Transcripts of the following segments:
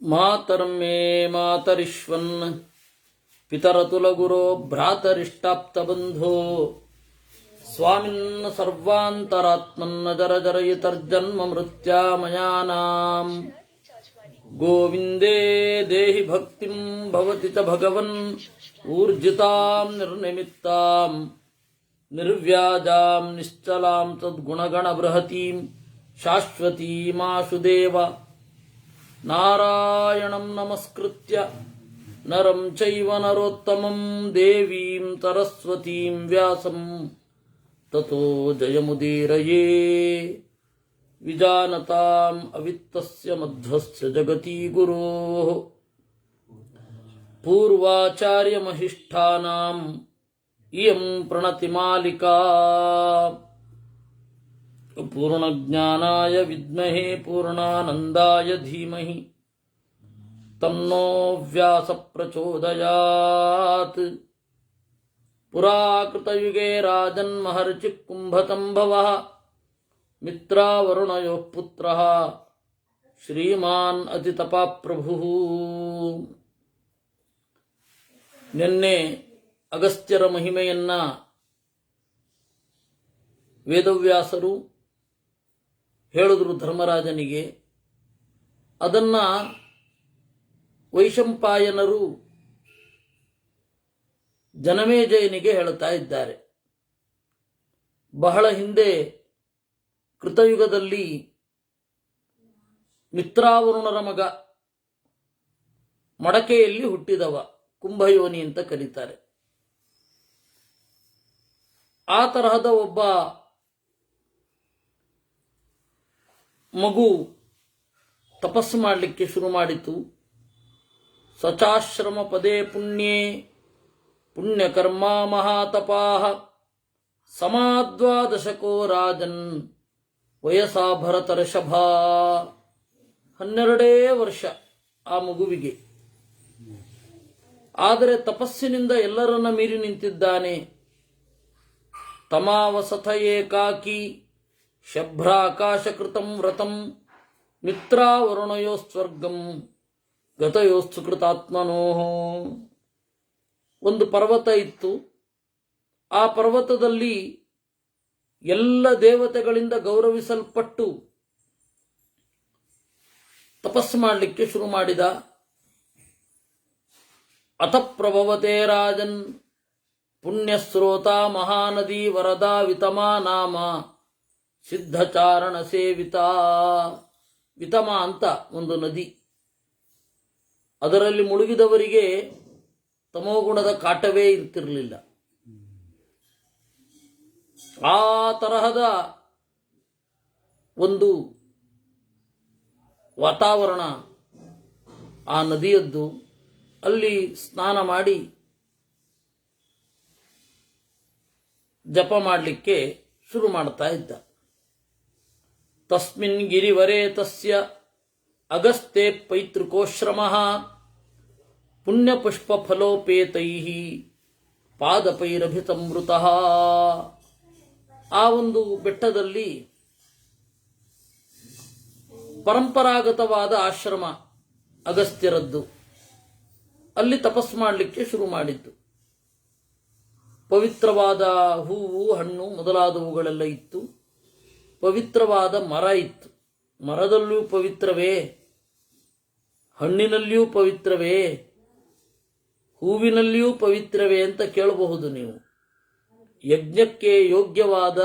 ಮಾತರಂ ಮೇ ಮಾತರಿಶ್ವನ್ ಪಿತರತುಲಗುರೋ ಭ್ರಾತರಿಷ್ಟಾಪ್ತಬಂಧೋ ಸ್ವಾಮಿನ್ ಸರ್ವಾಂತರಾತ್ಮನ್ನ ಜರಜರಯಿತರ್ಜನ್ಮ ಮೃತ್ಯಾಮಯಾನಾಂ ಗೋವಿಂದೇ ದೇಹಿ ಭಕ್ತಿಂ ಭವತಿ ಚ ಭಗವನ್ ಊರ್ಜಿತಾಂ ನಿರ್ನಿಮಿತ್ತಾಂ ನಿರ್ವ್ಯಾಜಾಂ ನಿಶ್ಚಲಾಂ ತದ್ಗುಣಗಣ ಬೃಹತೀಂ ಶಾಶ್ವತೀಮಾಶುದೇವ ನಾರಾಯಣಂ ನಮಸ್ಕೃತ್ಯ ನರಂ ಚೈವ ನರೋತ್ತಮಂ ದೇವೀಂ ಸರಸ್ವತೀಂ ವ್ಯಾಸಂ ತತೋ ಜಯಮುದೀರಯೇ ವಿಜಾನತಾಂ ಅವಿತ್ತಸ್ಯ ಮಧ್ವಸ್ಯ ಜಗತಿ ಗುರೋಃ ಪೂರ್ವಾಚಾರ್ಯಮಹಿಷ್ಠಾನಾಂ ಇಯಂ ಪ್ರಣತಿಮಾಲಿಕಾ ಪೂರ್ಣಜ್ಞಾನಾಯ ವಿದ್ಮಹೇ ಪೂರ್ಣಾನಂದಾಯ ಧೀಮಹಿ ತನ್ನೋ ವ್ಯಾಸ ಪ್ರಚೋದಯಾತ್. ಪುರಾಕೃತಯುಗೇ ರಾಜನ್ ಮಹರ್ಷಿ ಕುಂಭತಂಭವಃ ಮಿತ್ರಾವರುಣಯೋಃ ಪುತ್ರಃ ಶ್ರೀಮಾನ್ ಅತಿತಪಾಪ್ರಭುಃ. ನಿನ್ನೆ ಅಗಸ್ತ್ಯರ ಮಹಿಮೆಯನ್ನ ವೇದವ್ಯಾಸರು ಹೇಳಿದ್ರು ಧರ್ಮರಾಜನಿಗೆ. ಅದನ್ನ ವೈಶಂಪಾಯನರು ಜನಮೇಜಯನಿಗೆ ಹೇಳುತ್ತಾ ಇದ್ದಾರೆ. ಬಹಳ ಹಿಂದೆ ಕೃತಯುಗದಲ್ಲಿ ಮಿತ್ರಾವರುಣರ ಮಗ ಮಡಕೆಯಲ್ಲಿ ಹುಟ್ಟಿದವ ಕುಂಭಯೋನಿ ಅಂತ ಕರೀತಾರೆ. ಆ ತರಹದ ಒಬ್ಬ ಮಗು ತಪಸ್ಸು ಮಾಡಲಿಕ್ಕೆ ಶುರು ಮಾಡಿತು. ಸಚಾಶ್ರಮ ಪದೇ ಪುಣ್ಯೇ ಪುಣ್ಯಕರ್ಮ ಮಹಾತಪಾಹ ಸಮಾದ್ವಾದಶಕೋ ರಾಜನ್ ವಯಸಾ ಭರತರ್ಷಭ. 12 ವರ್ಷ ಆ ಮಗುವಿಗೆ. ಆದರೆ ತಪಸ್ಸಿನಿಂದ ಎಲ್ಲರನ್ನ ಮೀರಿ ನಿಂತಿದ್ದಾನೆ. ತಮಾವಸಥ ಏಕಾಕಿ ಶಭ್ರಾಕಾಶಕೃತಂ ವ್ರತಂ ಮಿತ್ರಾವರುಣಯೋ ಸ್ವರ್ಗಂ ಗತಯೋಸ್ತು ಕೃತಾತ್ಮನೋ. ಒಂದು ಪರ್ವತ ಇತ್ತು. ಆ ಪರ್ವತದಲ್ಲಿ ಎಲ್ಲ ದೇವತೆಗಳಿಂದ ಗೌರವಿಸಲ್ಪಟ್ಟು ತಪಸ್ಸು ಮಾಡಲಿಕ್ಕೆ ಶುರು ಮಾಡಿದ. ಅಥ ಪ್ರಭವತೆ ರಾಜನ್ ಪುಣ್ಯಸ್ರೋತ ಮಹಾನದಿ ವರದಾ ವಿತಮಾ ನಾಮ ಸಿದ್ಧಚಾರಣ ಸೇವಿತಾ. ವಿತಮ ಅಂತ ಒಂದು ನದಿ. ಅದರಲ್ಲಿ ಮುಳುಗಿದವರಿಗೆ ತಮೋಗುಣದ ಕಾಟವೇ ಇರ್ತಿರಲಿಲ್ಲ. ಆ ತರಹದ ಒಂದು ವಾತಾವರಣ ಆ ನದಿಯದ್ದು. ಅಲ್ಲಿ ಸ್ನಾನ ಮಾಡಿ ಜಪ ಮಾಡಲಿಕ್ಕೆ ಶುರು ಮಾಡ್ತಾ ಇದ್ದ. ತಸ್ಮಿನ್ ಗಿರಿವರೇ ತಸ್ಯ ಅಗಸ್ತೆ ಪೈತೃಕೋಶ್ರಮಃ ಪುಣ್ಯಪುಷ್ಪ ಫಲೋಪೇತೈಃ ಪಾದಪೈರಭಿತಮೃತಃ. ಆ ಒಂದು ಬೆಟ್ಟದಲ್ಲಿ ಪರಂಪರಾಗತವಾದ ಆಶ್ರಮ ಅಗಸ್ತ್ಯರದ್ದು. ಅಲ್ಲಿ ತಪಸ್ಸು ಮಾಡಲಿಕ್ಕೆ ಶುರು ಮಾಡಿದ್ದು. ಪವಿತ್ರವಾದ ಹೂವು ಹಣ್ಣು ಮೊದಲಾದವುಗಳೆಲ್ಲ ಇತ್ತು. ಪವಿತ್ರವಾದ ಮರ ಇತ್ತು. ಮರದಲ್ಲೂ ಪವಿತ್ರವೇ, ಹಣ್ಣಿನಲ್ಲಿಯೂ ಪವಿತ್ರವೇ, ಹೂವಿನಲ್ಲಿಯೂ ಪವಿತ್ರವೇ ಅಂತ ಕೇಳಬಹುದು ನೀವು. ಯಜ್ಞಕ್ಕೆ ಯೋಗ್ಯವಾದ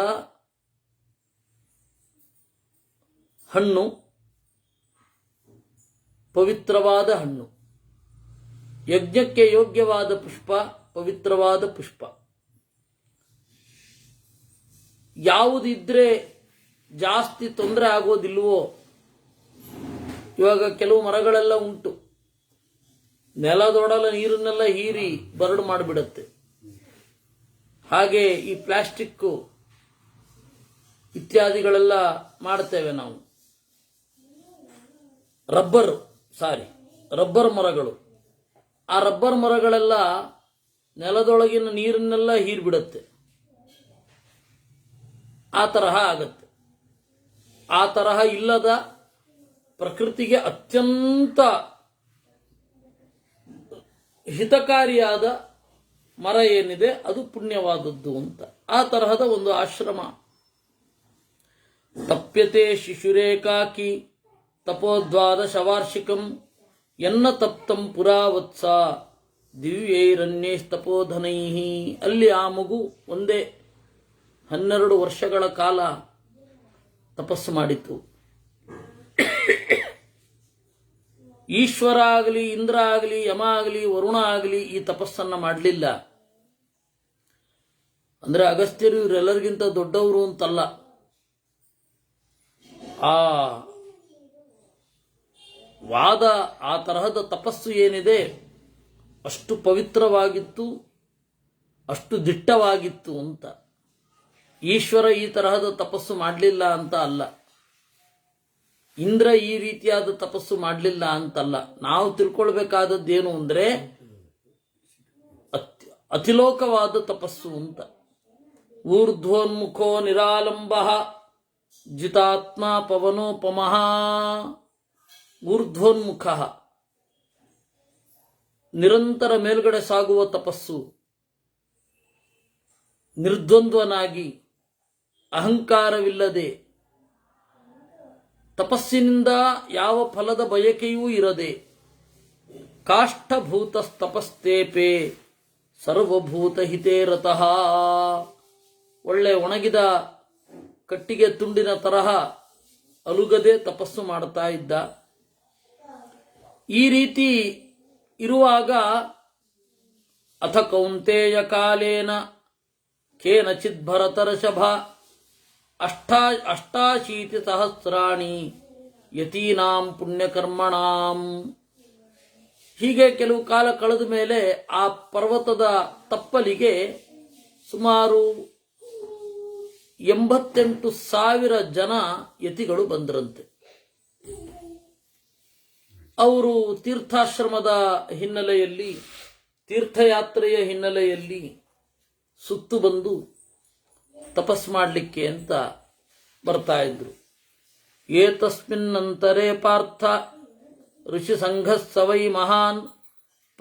ಹಣ್ಣು ಪವಿತ್ರವಾದ ಹಣ್ಣು, ಯಜ್ಞಕ್ಕೆ ಯೋಗ್ಯವಾದ ಪುಷ್ಪ ಪವಿತ್ರವಾದ ಪುಷ್ಪ. ಯಾವುದಿದ್ರೆ ಜಾಸ್ತಿ ತೊಂದರೆ ಆಗೋದಿಲ್ವೋ. ಇವಾಗ ಕೆಲವು ಮರಗಳೆಲ್ಲ ಉಂಟು, ನೆಲದೊಡಲ ನೀರನ್ನೆಲ್ಲ ಹೀರಿ ಬರಡು ಮಾಡಿಬಿಡತ್ತೆ. ಹಾಗೆ ಈ ಪ್ಲಾಸ್ಟಿಕ್ ಇತ್ಯಾದಿಗಳೆಲ್ಲ ಮಾಡ್ತೇವೆ ನಾವು. ರಬ್ಬರ್ ಮರಗಳು. ಆ ರಬ್ಬರ್ ಮರಗಳೆಲ್ಲ ನೆಲದೊಳಗಿನ ನೀರನ್ನೆಲ್ಲ ಹೀರಿಬಿಡತ್ತೆ. ಆ ತರಹ ಆಗತ್ತೆ. ಆ ತರಹ ಇಲ್ಲದ ಪ್ರಕೃತಿಗೆ ಅತ್ಯಂತ ಹಿತಕಾರಿಯಾದ ಮರ ಏನಿದೆ ಅದು ಪುಣ್ಯವಾದದ್ದು ಅಂತ. ಆ ತರಹದ ಒಂದು ಆಶ್ರಮ. ತಪ್ಯತೆ ಶಿಶುರೇಕಾಕಿ ತಪೋದ್ವಾದಶ ವಾರ್ಷಿಕಂ ಎನ್ನ ತಪ್ತಂ ಪುರಾವತ್ಸ ದಿವ್ಯೈರಣ್ಯಸ್ತಪೋಧನೈ. ಅಲ್ಲಿ ಆ ಮಗು ಒಂದೇ 12 ವರ್ಷಗಳ ಕಾಲ ತಪಸ್ಸು ಮಾಡಿತು. ಈಶ್ವರ ಆಗಲಿ, ಇಂದ್ರ ಆಗಲಿ, ಯಮ ಆಗಲಿ, ವರುಣ ಆಗಲಿ ಈ ತಪಸ್ಸನ್ನ ಮಾಡಲಿಲ್ಲ. ಅಂದ್ರೆ ಅಗಸ್ತ್ಯರು ಇವರೆಲ್ಲರಿಗಿಂತ ದೊಡ್ಡವರು ಅಂತಲ್ಲ. ಆ ವಾದ, ಆ ತರಹದ ತಪಸ್ಸು ಏನಿದೆ ಅಷ್ಟು ಪವಿತ್ರವಾಗಿತ್ತು, ಅಷ್ಟು ದಿಟ್ಟವಾಗಿತ್ತು ಅಂತ. ಈಶ್ವರ ಈ ತರಹದ ತಪಸ್ಸು ಮಾಡಲಿಲ್ಲ ಅಂತ ಅಲ್ಲ, ಇಂದ್ರ ಈ ರೀತಿಯಾದ ತಪಸ್ಸು ಮಾಡಲಿಲ್ಲ ಅಂತಲ್ಲ. ನಾವು ತಿಳ್ಕೊಳ್ಬೇಕಾದದ್ದೇನು ಅಂದ್ರೆ ಅತಿಲೋಕವಾದ ತಪಸ್ಸು ಅಂತ. ಊರ್ಧ್ವೋನ್ಮುಖೋ ನಿರಾಲಂಬ ಜಿತಾತ್ಮ ಪವನೋಪಮಃ. ಊರ್ಧ್ವೋನ್ಮುಖ ನಿರಂತರ ಮೇಲ್ಗಡೆ ಸಾಗುವ ತಪಸ್ಸು. ನಿರ್ದ್ವಂದ್ವನಾಗಿ ಅಹಂಕಾರವಿಲ್ಲದೆ, ತಪಸ್ಸಿನಿಂದ ಯಾವ ಫಲದ ಬಯಕೆಯೂ ಇರದೆ, ಕಾಷ್ಠಭೂತಸ್ತಪಸ್ತೇಪೆ ಸರ್ವಭೂತ ಹಿತೇ ರತಃ. ಒಳ್ಳೆ ಒಣಗಿದ ಕಟ್ಟಿಗೆ ತುಂಡಿನ ತರಹ ಅಲುಗದೆ ತಪಸ್ಸು ಮಾಡ್ತಾ ಇದ್ದ. ಈ ರೀತಿ ಇರುವಾಗ ಅಥ ಕೌಂತೆಯ ಕಾಲೇನ ಕೇನಚಿತ್ ಭರತರ್ಷಭ ಅಷ್ಟಾಶೀತಿ ಸಹಸ್ರಾಣಿ ಯತೀನಾಂ ಪುಣ್ಯಕರ್ಮಣಾಂ. ಹೀಗೆ ಕೆಲವು ಕಾಲ ಕಳೆದ ಮೇಲೆ ಆ ಪರ್ವತದ ತಪ್ಪಲಿಗೆ ಸುಮಾರು 88,000 ಜನ ಯತಿಗಳು ಬಂದರಂತೆ. ಅವರು ತೀರ್ಥಾಶ್ರಮದ ಹಿನ್ನೆಲೆಯಲ್ಲಿ, ತೀರ್ಥಯಾತ್ರೆಯ ಹಿನ್ನೆಲೆಯಲ್ಲಿ ಸುತ್ತು ಬಂದು ತಪಸ್ ಮಾಡಲಿಕ್ಕೆ ಅಂತ ಬರ್ತಾ ಇದ್ರು. ಏತಸ್ಮಿನ್ನಂತರೇ ಪಾರ್ಥ ಋಷಿ ಸಂಘ ಸವೈ ಮಹಾನ್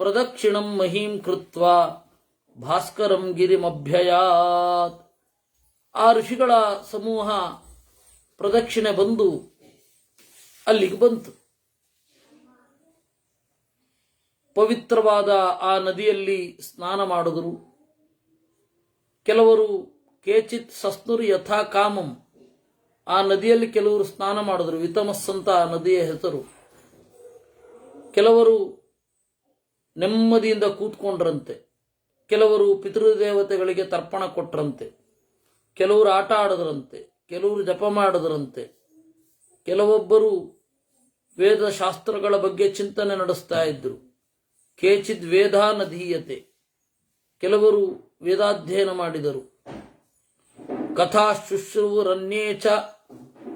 ಪ್ರದಕ್ಷಿಣಂ ಮಹೀಂ ಕೃತ್ವ ಭಾಸ್ಕರಂ ಗಿರಿಮಭ್ಯಯಾತ್. ಆ ಋಷಿಗಳ ಸಮೂಹ ಪ್ರದಕ್ಷಿಣೆ ಬಂದು ಅಲ್ಲಿಗೆ ಬಂತು. ಪವಿತ್ರವಾದ ಆ ನದಿಯಲ್ಲಿ ಸ್ನಾನ ಮಾಡಿದರು. ಕೆಲವರು ಕೇಚಿತ್ ಸಸ್ನುರು ಯಥಾ ಕಾಮಂ, ಆ ನದಿಯಲ್ಲಿ ಕೆಲವರು ಸ್ನಾನ ಮಾಡಿದ್ರು. ವಿತಮಸ್ ಅಂತ ಆ ನದಿಯ ಹೆಸರು. ಕೆಲವರು ನೆಮ್ಮದಿಯಿಂದ ಕೂತ್ಕೊಂಡ್ರಂತೆ, ಕೆಲವರು ಪಿತೃದೇವತೆಗಳಿಗೆ ತರ್ಪಣ ಕೊಟ್ರಂತೆ, ಕೆಲವರು ಆಟ ಆಡದ್ರಂತೆ, ಕೆಲವರು ಜಪ ಮಾಡಿದ್ರಂತೆ, ಕೆಲವೊಬ್ಬರು ವೇದಶಾಸ್ತ್ರಗಳ ಬಗ್ಗೆ ಚಿಂತನೆ ನಡೆಸ್ತಾ ಇದ್ರು. ಕೇಚಿದ್ ವೇದಾ ನದೀಯತೆ, ಕೆಲವರು ವೇದಾಧ್ಯಯನ ಮಾಡಿದರು. ಕಥಾ ಶುಶ್ರೂರನ್ಯೇ ಚ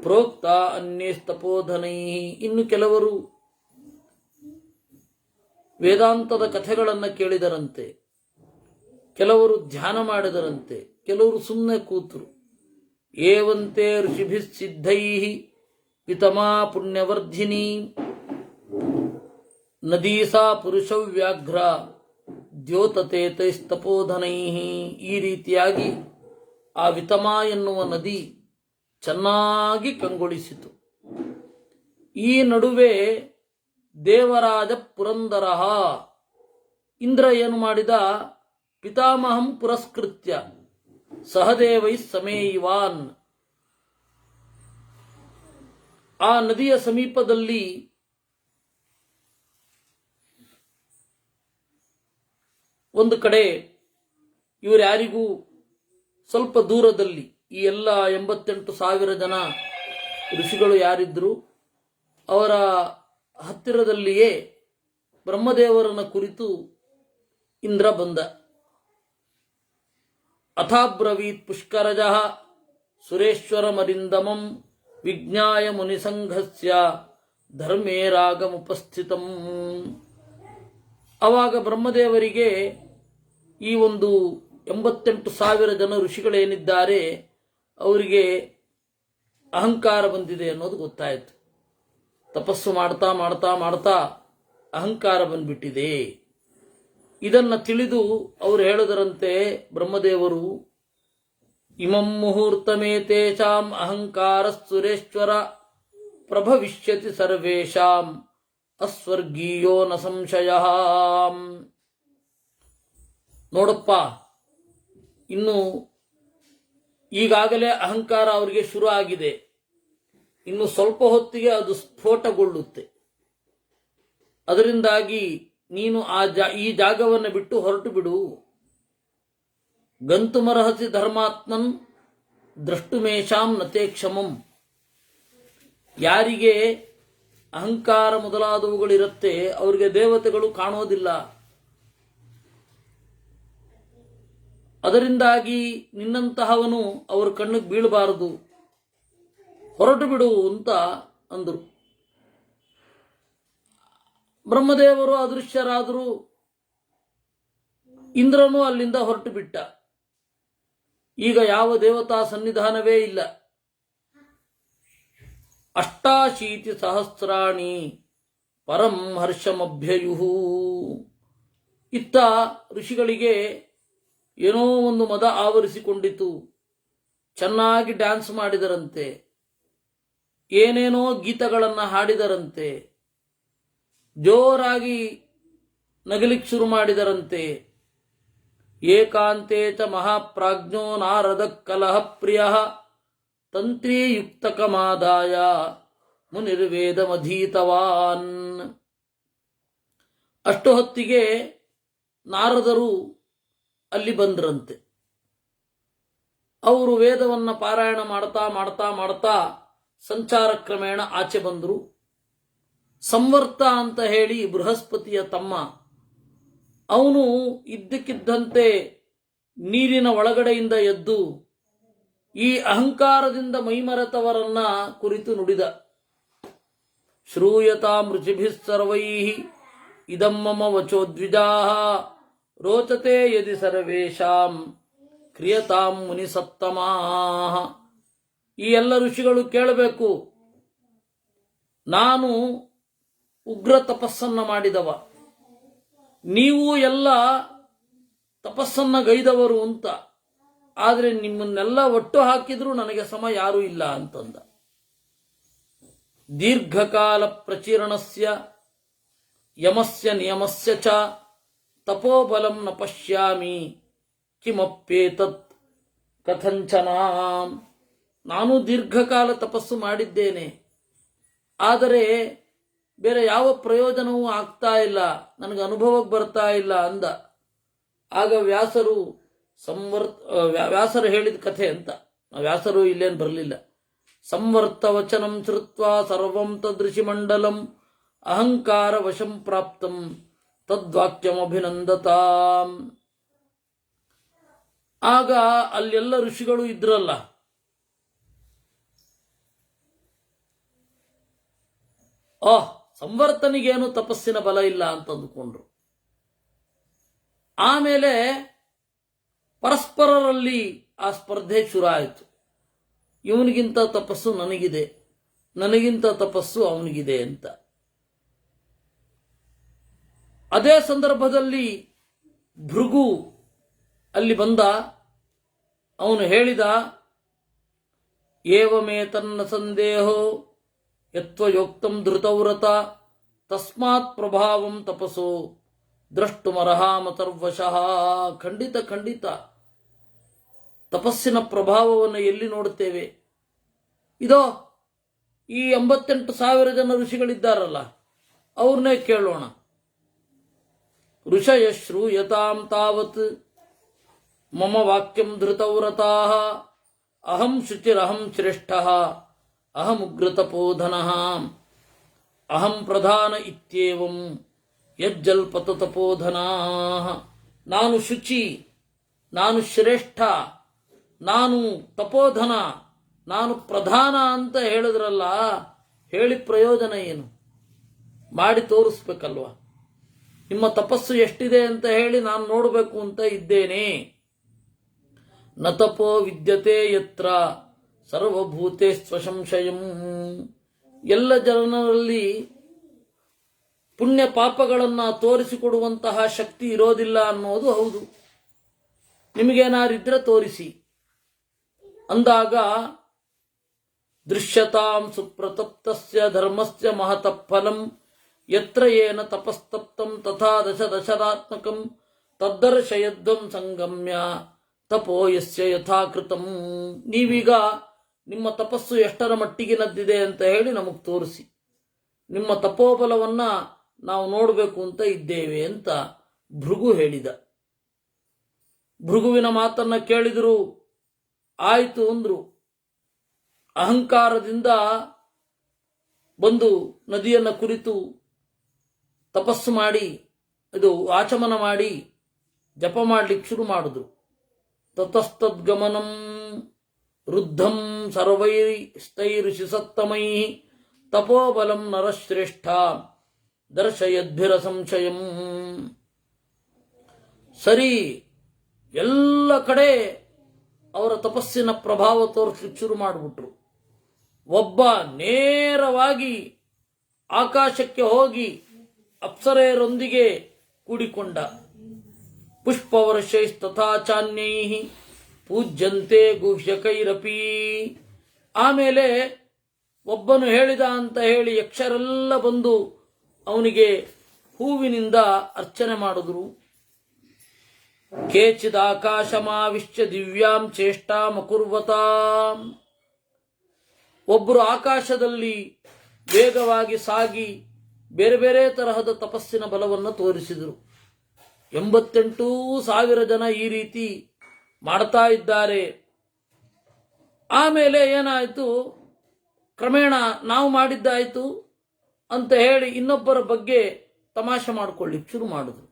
ಪ್ರೋಕ್ತ ಅನ್ಯಸ್ತಪೋಧನೈ. ಇನ್ನು ಕೆಲವರು ವೇದಾಂತದ ಕಥೆಗಳನ್ನು ಕೇಳಿದರಂತೆ, ಕೆಲವರು ಧ್ಯಾನ ಮಾಡಿದರಂತೆ, ಕೆಲವರು ಸುಮ್ಮನೆ ಕೂತರು. ಏವಂತೆ ಋಷಿಭಿ ಸಿದ್ಧೈ ಪಿತಮಾ ಪುಣ್ಯವರ್ಧಿನಿ ನದೀಸಾ ಪುರುಷ ವ್ಯಾಘ್ರ ದ್ಯೋತತೆ ತೈಸ್ತಪೋಧನೈ. ಈ ರೀತಿಯಾಗಿ ಆ ವಿತಮ ಎನ್ನುವ ನದಿ ಚೆನ್ನಾಗಿ ಕಂಗೊಳಿಸಿತು. ಈ ನಡುವೆ ದೇವರಾಜ ಪುರಂದರ ಇಂದ್ರ ಏನು ಮಾಡಿದ, ಪಿತಾಮಹಂ ಪುರಸ್ಕೃತ್ಯ ಸಹದೇವೈ ಸಮೇಯಿವಾನ್. ಆ ನದಿಯ ಸಮೀಪದಲ್ಲಿ ಒಂದು ಕಡೆ ಇವರ್ಯಾರಿಗೂ ಸ್ವಲ್ಪ ದೂರದಲ್ಲಿ ಈ ಎಲ್ಲ 88,000 ಜನ ಋಷಿಗಳು ಯಾರಿದ್ರು ಅವರ ಹತ್ತಿರದಲ್ಲಿಯೇ ಬ್ರಹ್ಮದೇವರನ್ನ ಕುರಿತು ಇಂದ್ರ ಬಂದ. ಅಥಾಬ್ರವೀತ್ ಪುಷ್ಕರಜ ಸುರೇಶ್ವರಮರಿಂದಮಂ ವಿಜ್ಞಾಯ ಮುನಿಸಂಘಸ್ಯ ಧರ್ಮೇ ರಾಗಮುಪಸ್ಥಿತಂ. ಆವಾಗ ಬ್ರಹ್ಮದೇವರಿಗೆ ಈ ಒಂದು 88,000 ಜನ ಋಷಿಗಳೇನಿದ್ದಾರೆ ಅವರಿಗೆ ಅಹಂಕಾರ ಬಂದಿದೆ ಅನ್ನೋದು ಗೊತ್ತಾಯಿತು. ತಪಸ್ಸು ಮಾಡ್ತಾ ಮಾಡ್ತಾ ಮಾಡ್ತಾ ಅಹಂಕಾರ ಬಂದ್ಬಿಟ್ಟಿದೆ. ಇದನ್ನು ತಿಳಿದು ಅವರು ಹೇಳಿದರಂತೆ ಬ್ರಹ್ಮದೇವರು, ಇಮಂ ಮುಹೂರ್ತಮೇತೇಷಾಂ ಅಹಂಕಾರ ಸುರೇಶ್ವರ ಪ್ರಭವಿಷ್ಯತಿ ಸರ್ವೇಷಾಂ ಅಸ್ವರ್ಗೀಯೋ ನ ಸಂಶಯ. ನೋಡಪ್ಪ, ಇನ್ನು ಈಗಾಗಲೇ ಅಹಂಕಾರ ಅವರಿಗೆ ಶುರು ಆಗಿದೆ. ಇನ್ನು ಸ್ವಲ್ಪ ಹೊತ್ತಿಗೆ ಅದು ಸ್ಫೋಟಗೊಳ್ಳುತ್ತೆ. ಅದರಿಂದಾಗಿ ನೀನು ಈ ಜಾಗವನ್ನು ಬಿಟ್ಟು ಹೊರಟು ಬಿಡು. ಗಂತುಮರ್ಹಸಿ ಧರ್ಮಾತ್ಮನ್ ದ್ರಷ್ಟುಮೇಷಾಂ ನತೆ ಕ್ಷಮಂ. ಯಾರಿಗೆ ಅಹಂಕಾರ ಮೊದಲಾದವುಗಳಿರುತ್ತೆ ಅವರಿಗೆ ದೇವತೆಗಳು ಕಾಣೋದಿಲ್ಲ. ಅದರಿಂದಾಗಿ ನಿನ್ನಂತಹವನು ಅವರ ಕಣ್ಣಿಗೆ ಬೀಳಬಾರದು, ಹೊರಟು ಬಿಡು ಅಂತ ಅಂದರು. ಬ್ರಹ್ಮದೇವರು ಅದೃಶ್ಯರಾದರು. ಇಂದ್ರನು ಅಲ್ಲಿಂದ ಹೊರಟು ಬಿಟ್ಟ. ಈಗ ಯಾವ ದೇವತಾ ಸನ್ನಿಧಾನವೇ ಇಲ್ಲ. 88 ಸಹಸ್ರಾಣಿ ಪರಂ ಹರ್ಷಮಭ್ಯಯುಹು. ಇತ್ತ ಋಷಿಗಳಿಗೆ ಏನೋ ಒಂದು ಮದ ಆವರಿಸಿಕೊಂಡಿತು. ಚೆನ್ನಾಗಿ ಡ್ಯಾನ್ಸ್ ಮಾಡಿದರಂತೆ, ಏನೇನೋ ಗೀತಗಳನ್ನು ಹಾಡಿದರಂತೆ, ಜೋರಾಗಿ ನಗಲಿಕ್ಕೆ ಶುರು ಮಾಡಿದರಂತೆ. ಏಕಾಂತೆ ಚ ಮಹಾಪ್ರಾಜ್ಞೋ ನಾರದ ಕಲಹ ಪ್ರಿಯ ತಂತ್ರೀಯುಕ್ತಕಮಾದಾಯ ಮುನಿರ್ವೇದಮಧೀತವಾನ್. ಅಷ್ಟು ಹೊತ್ತಿಗೆ ನಾರದರು ಅಲ್ಲಿ ಬಂದ್ರಂತೆ. ಅವರು ವೇದವನ್ನು ಪಾರಾಯಣ ಮಾಡ್ತಾ ಮಾಡ್ತಾ ಮಾಡ್ತಾ ಸಂಚಾರ ಕ್ರಮೇಣ ಆಚೆ ಬಂದರು. ಸಂವರ್ತ ಅಂತ ಹೇಳಿ ಬೃಹಸ್ಪತಿಯ ತಮ್ಮ, ಅವನು ಇದ್ದಕ್ಕಿದ್ದಂತೆ ನೀರಿನ ಒಳಗಡೆಯಿಂದ ಎದ್ದು ಈ ಅಹಂಕಾರದಿಂದ ಮೈಮರೆತವರನ್ನ ಕುರಿತು ನುಡಿದ. ಶ್ರೂಯತಾಂ ರುಚಿಭಿಃ ಸರ್ವೈಃ ಇದಂ ಮಮ ವಚೋ ದ್ವಿಜಾಃ ರೋಚತೆ ಯದಿ ಸರ್ವೇಷಾಂ ಕ್ರಿಯತಾಂ ಮುನಿ ಸತ್ತಮಾಃ. ಈ ಎಲ್ಲ ಋಷಿಗಳು ಕೇಳಬೇಕು, ನಾನು ಉಗ್ರ ತಪಸ್ಸನ್ನ ಮಾಡಿದವ, ನೀವು ಎಲ್ಲ ತಪಸ್ಸನ್ನ ಗೈದವರು ಅಂತ. ಆದರೆ ನಿಮ್ಮನ್ನೆಲ್ಲ ಒಟ್ಟು ಹಾಕಿದ್ರೂ ನನಗೆ ಸಮ ಯಾರೂ ಇಲ್ಲ ಅಂತಂದ. ದೀರ್ಘಕಾಲ ಪ್ರಚೀರ್ಣಸ್ಯ ಯಮಸ್ಯ ನಿಯಮಸ್ಯ ಚ ತಪೋಬಲಂ ನ ಪಶ್ಯಾಮಿ ಕಿಮಪ್ಯೇತತ್ ಕಥಂಚನ. ನಾನು ದೀರ್ಘಕಾಲ ತಪಸ್ಸು ಮಾಡಿದ್ದೇನೆ, ಆದರೆ ಬೇರೆ ಯಾವ ಪ್ರಯೋಜನವೂ ಆಗ್ತಾ ಇಲ್ಲ, ನನಗೆ ಅನುಭವಕ್ಕೆ ಬರ್ತಾ ಇಲ್ಲ ಅಂದ. ಆಗ ವ್ಯಾಸರು ಹೇಳಿದ ಕಥೆ ಅಂತ, ವ್ಯಾಸರು ಇಲ್ಲೇನು ಬರಲಿಲ್ಲ. ಸಂವರ್ತ ವಚನಂ ಶ್ರುತ್ವಾ ಸರ್ವಂ ತದೃಷಿ ಮಂಡಲಂ ಅಹಂಕಾರ ವಶಂ ಪ್ರಾಪ್ತಂ ತದ್ವಾಕ್ಯಮಭಿನಂದತಾಂ. ಆಗ ಅಲ್ಲೆಲ್ಲ ಋಷಿಗಳು ಇದ್ರಲ್ಲ, ಸಂವರ್ತನಿಗೇನು ತಪಸ್ಸಿನ ಬಲ ಇಲ್ಲ ಅಂತ ಅಂದುಕೊಂಡ್ರು. ಆಮೇಲೆ ಪರಸ್ಪರರಲ್ಲಿ ಆ ಸ್ಪರ್ಧೆ ಶುರು ಆಯಿತು. ಇವನಿಗಿಂತ ತಪಸ್ಸು ನನಗಿದೆ, ನನಗಿಂತ ತಪಸ್ಸು ಅವನಿಗಿದೆ ಅಂತ. ಅದೇ ಸಂದರ್ಭದಲ್ಲಿ ಭೃಗು ಅಲ್ಲಿ ಬಂದ. ಅವನು ಹೇಳಿದ, ಏವಮೇ ತನ್ನ ಸಂದೇಹೋ ಯತ್ವಯೋಕ್ತಂ ಧೃತವ್ರತ ತಸ್ಮಾತ್ ಪ್ರಭಾವಂ ತಪಸೋ ದ್ರಷ್ಟುಮರ್ಹಾಮತರ್ವಶಃ. ಖಂಡಿತ ಖಂಡಿತ, ತಪಸ್ಸಿನ ಪ್ರಭಾವವನ್ನು ಎಲ್ಲಿ ನೋಡುತ್ತೇವೆ? ಇದೋ ಈ 88,000 ಜನ ಋಷಿಗಳಿದ್ದಾರಲ್ಲ, ಅವ್ರನ್ನೇ ಕೇಳೋಣ. ಋಷಯ ಶ್ರೂಯತಾಂ ತಾವತ್ ಮಮ ವಾಕ್ಯಂ ಧೃತವ್ರತಾಃ ಅಹಂ ಶುಚಿರಹಂ ಶ್ರೇಷ್ಠಃ ಅಹಂ ಉಗ್ರತಪೋಧನಃ ಅಹಂ ಪ್ರಧಾನ ಇತ್ಯೇವಂ ಯಜ್ಜಲ್ಪತ ತಪೋಧನಾಃ. ನಾನು ಶುಚಿ, ನಾನು ಶ್ರೇಷ್ಠ, ನಾನು ತಪೋಧನ, ನಾನು ಪ್ರಧಾನ ಅಂತ ಹೇಳಿದ್ರಲ್ಲ, ಹೇಳಿ ಪ್ರಯೋಜನ ಏನು? ಮಾಡಿ ತೋರಿಸ್ಬೇಕಲ್ವಾ? ನಿಮ್ಮ ತಪಸ್ಸು ಎಷ್ಟಿದೆ ಅಂತ ಹೇಳಿ ನಾನು ನೋಡಬೇಕು ಅಂತ ಇದ್ದೇನೆ. ನ ತಪೋ ವಿದ್ಯತೆ ಯತ್ರ ಸರ್ವಭೂತೆ ಸ್ವಸಂಶಯಂ. ಎಲ್ಲ ಜನರಲ್ಲಿ ಪುಣ್ಯ ಪಾಪಗಳನ್ನು ತೋರಿಸಿಕೊಡುವಂತಹ ಶಕ್ತಿ ಇರೋದಿಲ್ಲ ಅನ್ನೋದು ಹೌದು. ನಿಮಗೇನಾರಿದ್ರೆ ತೋರಿಸಿ ಅಂದಾಗ ದೃಶ್ಯತಾಂ ಸುಪ್ರತಪ್ತಸ್ಯ ಧರ್ಮಸ್ಯ ಮಹತಃ ಫಲಂ ಯತ್ರ ಯೇನ ತಪಸ್ತಪ್ತಂ ತಥಾ ದಶ ದಶರಾತ್ಮಕಂ ತದ್ದರ್ಶಯದ್ವಂ ಸಂಗಮ್ಯ ತಪೋ ಯಸ್ಯ ಯಥಾಕೃತಂ. ನೀವೀಗ ನಿಮ್ಮ ತಪಸ್ಸು ಎಷ್ಟರ ಮಟ್ಟಿಗಿನದ್ದಿದೆ ಅಂತ ಹೇಳಿ ನಮಗೆ ತೋರಿಸಿ, ನಿಮ್ಮ ತಪೋಬಲವನ್ನ ನಾವು ನೋಡಬೇಕು ಅಂತ ಇದ್ದೇವೆ ಅಂತ ಭೃಗು ಹೇಳಿದ. ಭೃಗುವಿನ ಮಾತನ್ನ ಕೇಳಿದರು, ಆಯಿತು ಅಂದ್ರು. ಅಹಂಕಾರದಿಂದ ಬಂದು ನದಿಯನ್ನು ಕುರಿತು ತಪಸ್ಸು ಮಾಡಿ ಆಚಮನ ಮಾಡಿ ಜಪ ಮಾಡ್ಲಿಕ್ಕೆ ಶುರು ಮಾಡಿದ್ರು. ತತಸ್ತದ್ಗಮನಂ ವೃದ್ಧಂ ಸರ್ವೈಸ್ತೈಋಷಿ ಸತ್ತಮೈ ತಪೋಬಲಂ ನರಶ್ರೇಷ್ಠ ದರ್ಶಯದ್ಭಿರ ಸಂಶಯಂ. ಸರಿ, ಎಲ್ಲ ಕಡೆ ಅವರ ತಪಸ್ಸಿನ ಪ್ರಭಾವ ತೋರಿಸ್ಲಿಕ್ಕೆ ಶುರು ಮಾಡಿಬಿಟ್ರು. ಒಬ್ಬ ನೇರವಾಗಿ ಆಕಾಶಕ್ಕೆ ಹೋಗಿ ಅಪ್ಸರೆಯರೊಂದಿಗೆ ಕೂಡಿಕೊಂಡ. ಪುಷ್ಪವರ್ಷೈಸ್ತಥಾ ಚಾನ್ಯೈ ಪೂಜ್ಯಂತೆ ಗುಹ್ಯಕೈರಪಿ. ಆಮೇಲೆ ಒಬ್ಬನು ಹೇಳಿದ ಅಂತ ಹೇಳಿ ಯಕ್ಷರೆಲ್ಲ ಬಂದು ಅವನಿಗೆ ಹೂವಿನಿಂದ ಅರ್ಚನೆ ಮಾಡಿದ್ರು. ಕೇಚಿದಾಕಾಶಮಾವಿಶ್ಯ ದಿವ್ಯಾಂ ಚೇಷ್ಟಾಮಕುರ್ವತಾಂ. ಒಬ್ಬರು ಆಕಾಶದಲ್ಲಿ ವೇಗವಾಗಿ ಸಾಗಿ ಬೇರೆ ಬೇರೆ ತರಹದ ತಪಸ್ಸಿನ ಬಲವನ್ನು ತೋರಿಸಿದರು. 88,000 ಜನ ಈ ರೀತಿ ಮಾಡ್ತಾ ಇದ್ದಾರೆ. ಆಮೇಲೆ ಏನಾಯಿತು, ಕ್ರಮೇಣ ನಾವು ಮಾಡಿದ್ದಾಯಿತು ಅಂತ ಹೇಳಿ ಇನ್ನೊಬ್ಬರ ಬಗ್ಗೆ ತಮಾಷೆ ಮಾಡಿಕೊಳ್ಳಿಕ್ಕೆ ಶುರು ಮಾಡಿದ್ರು.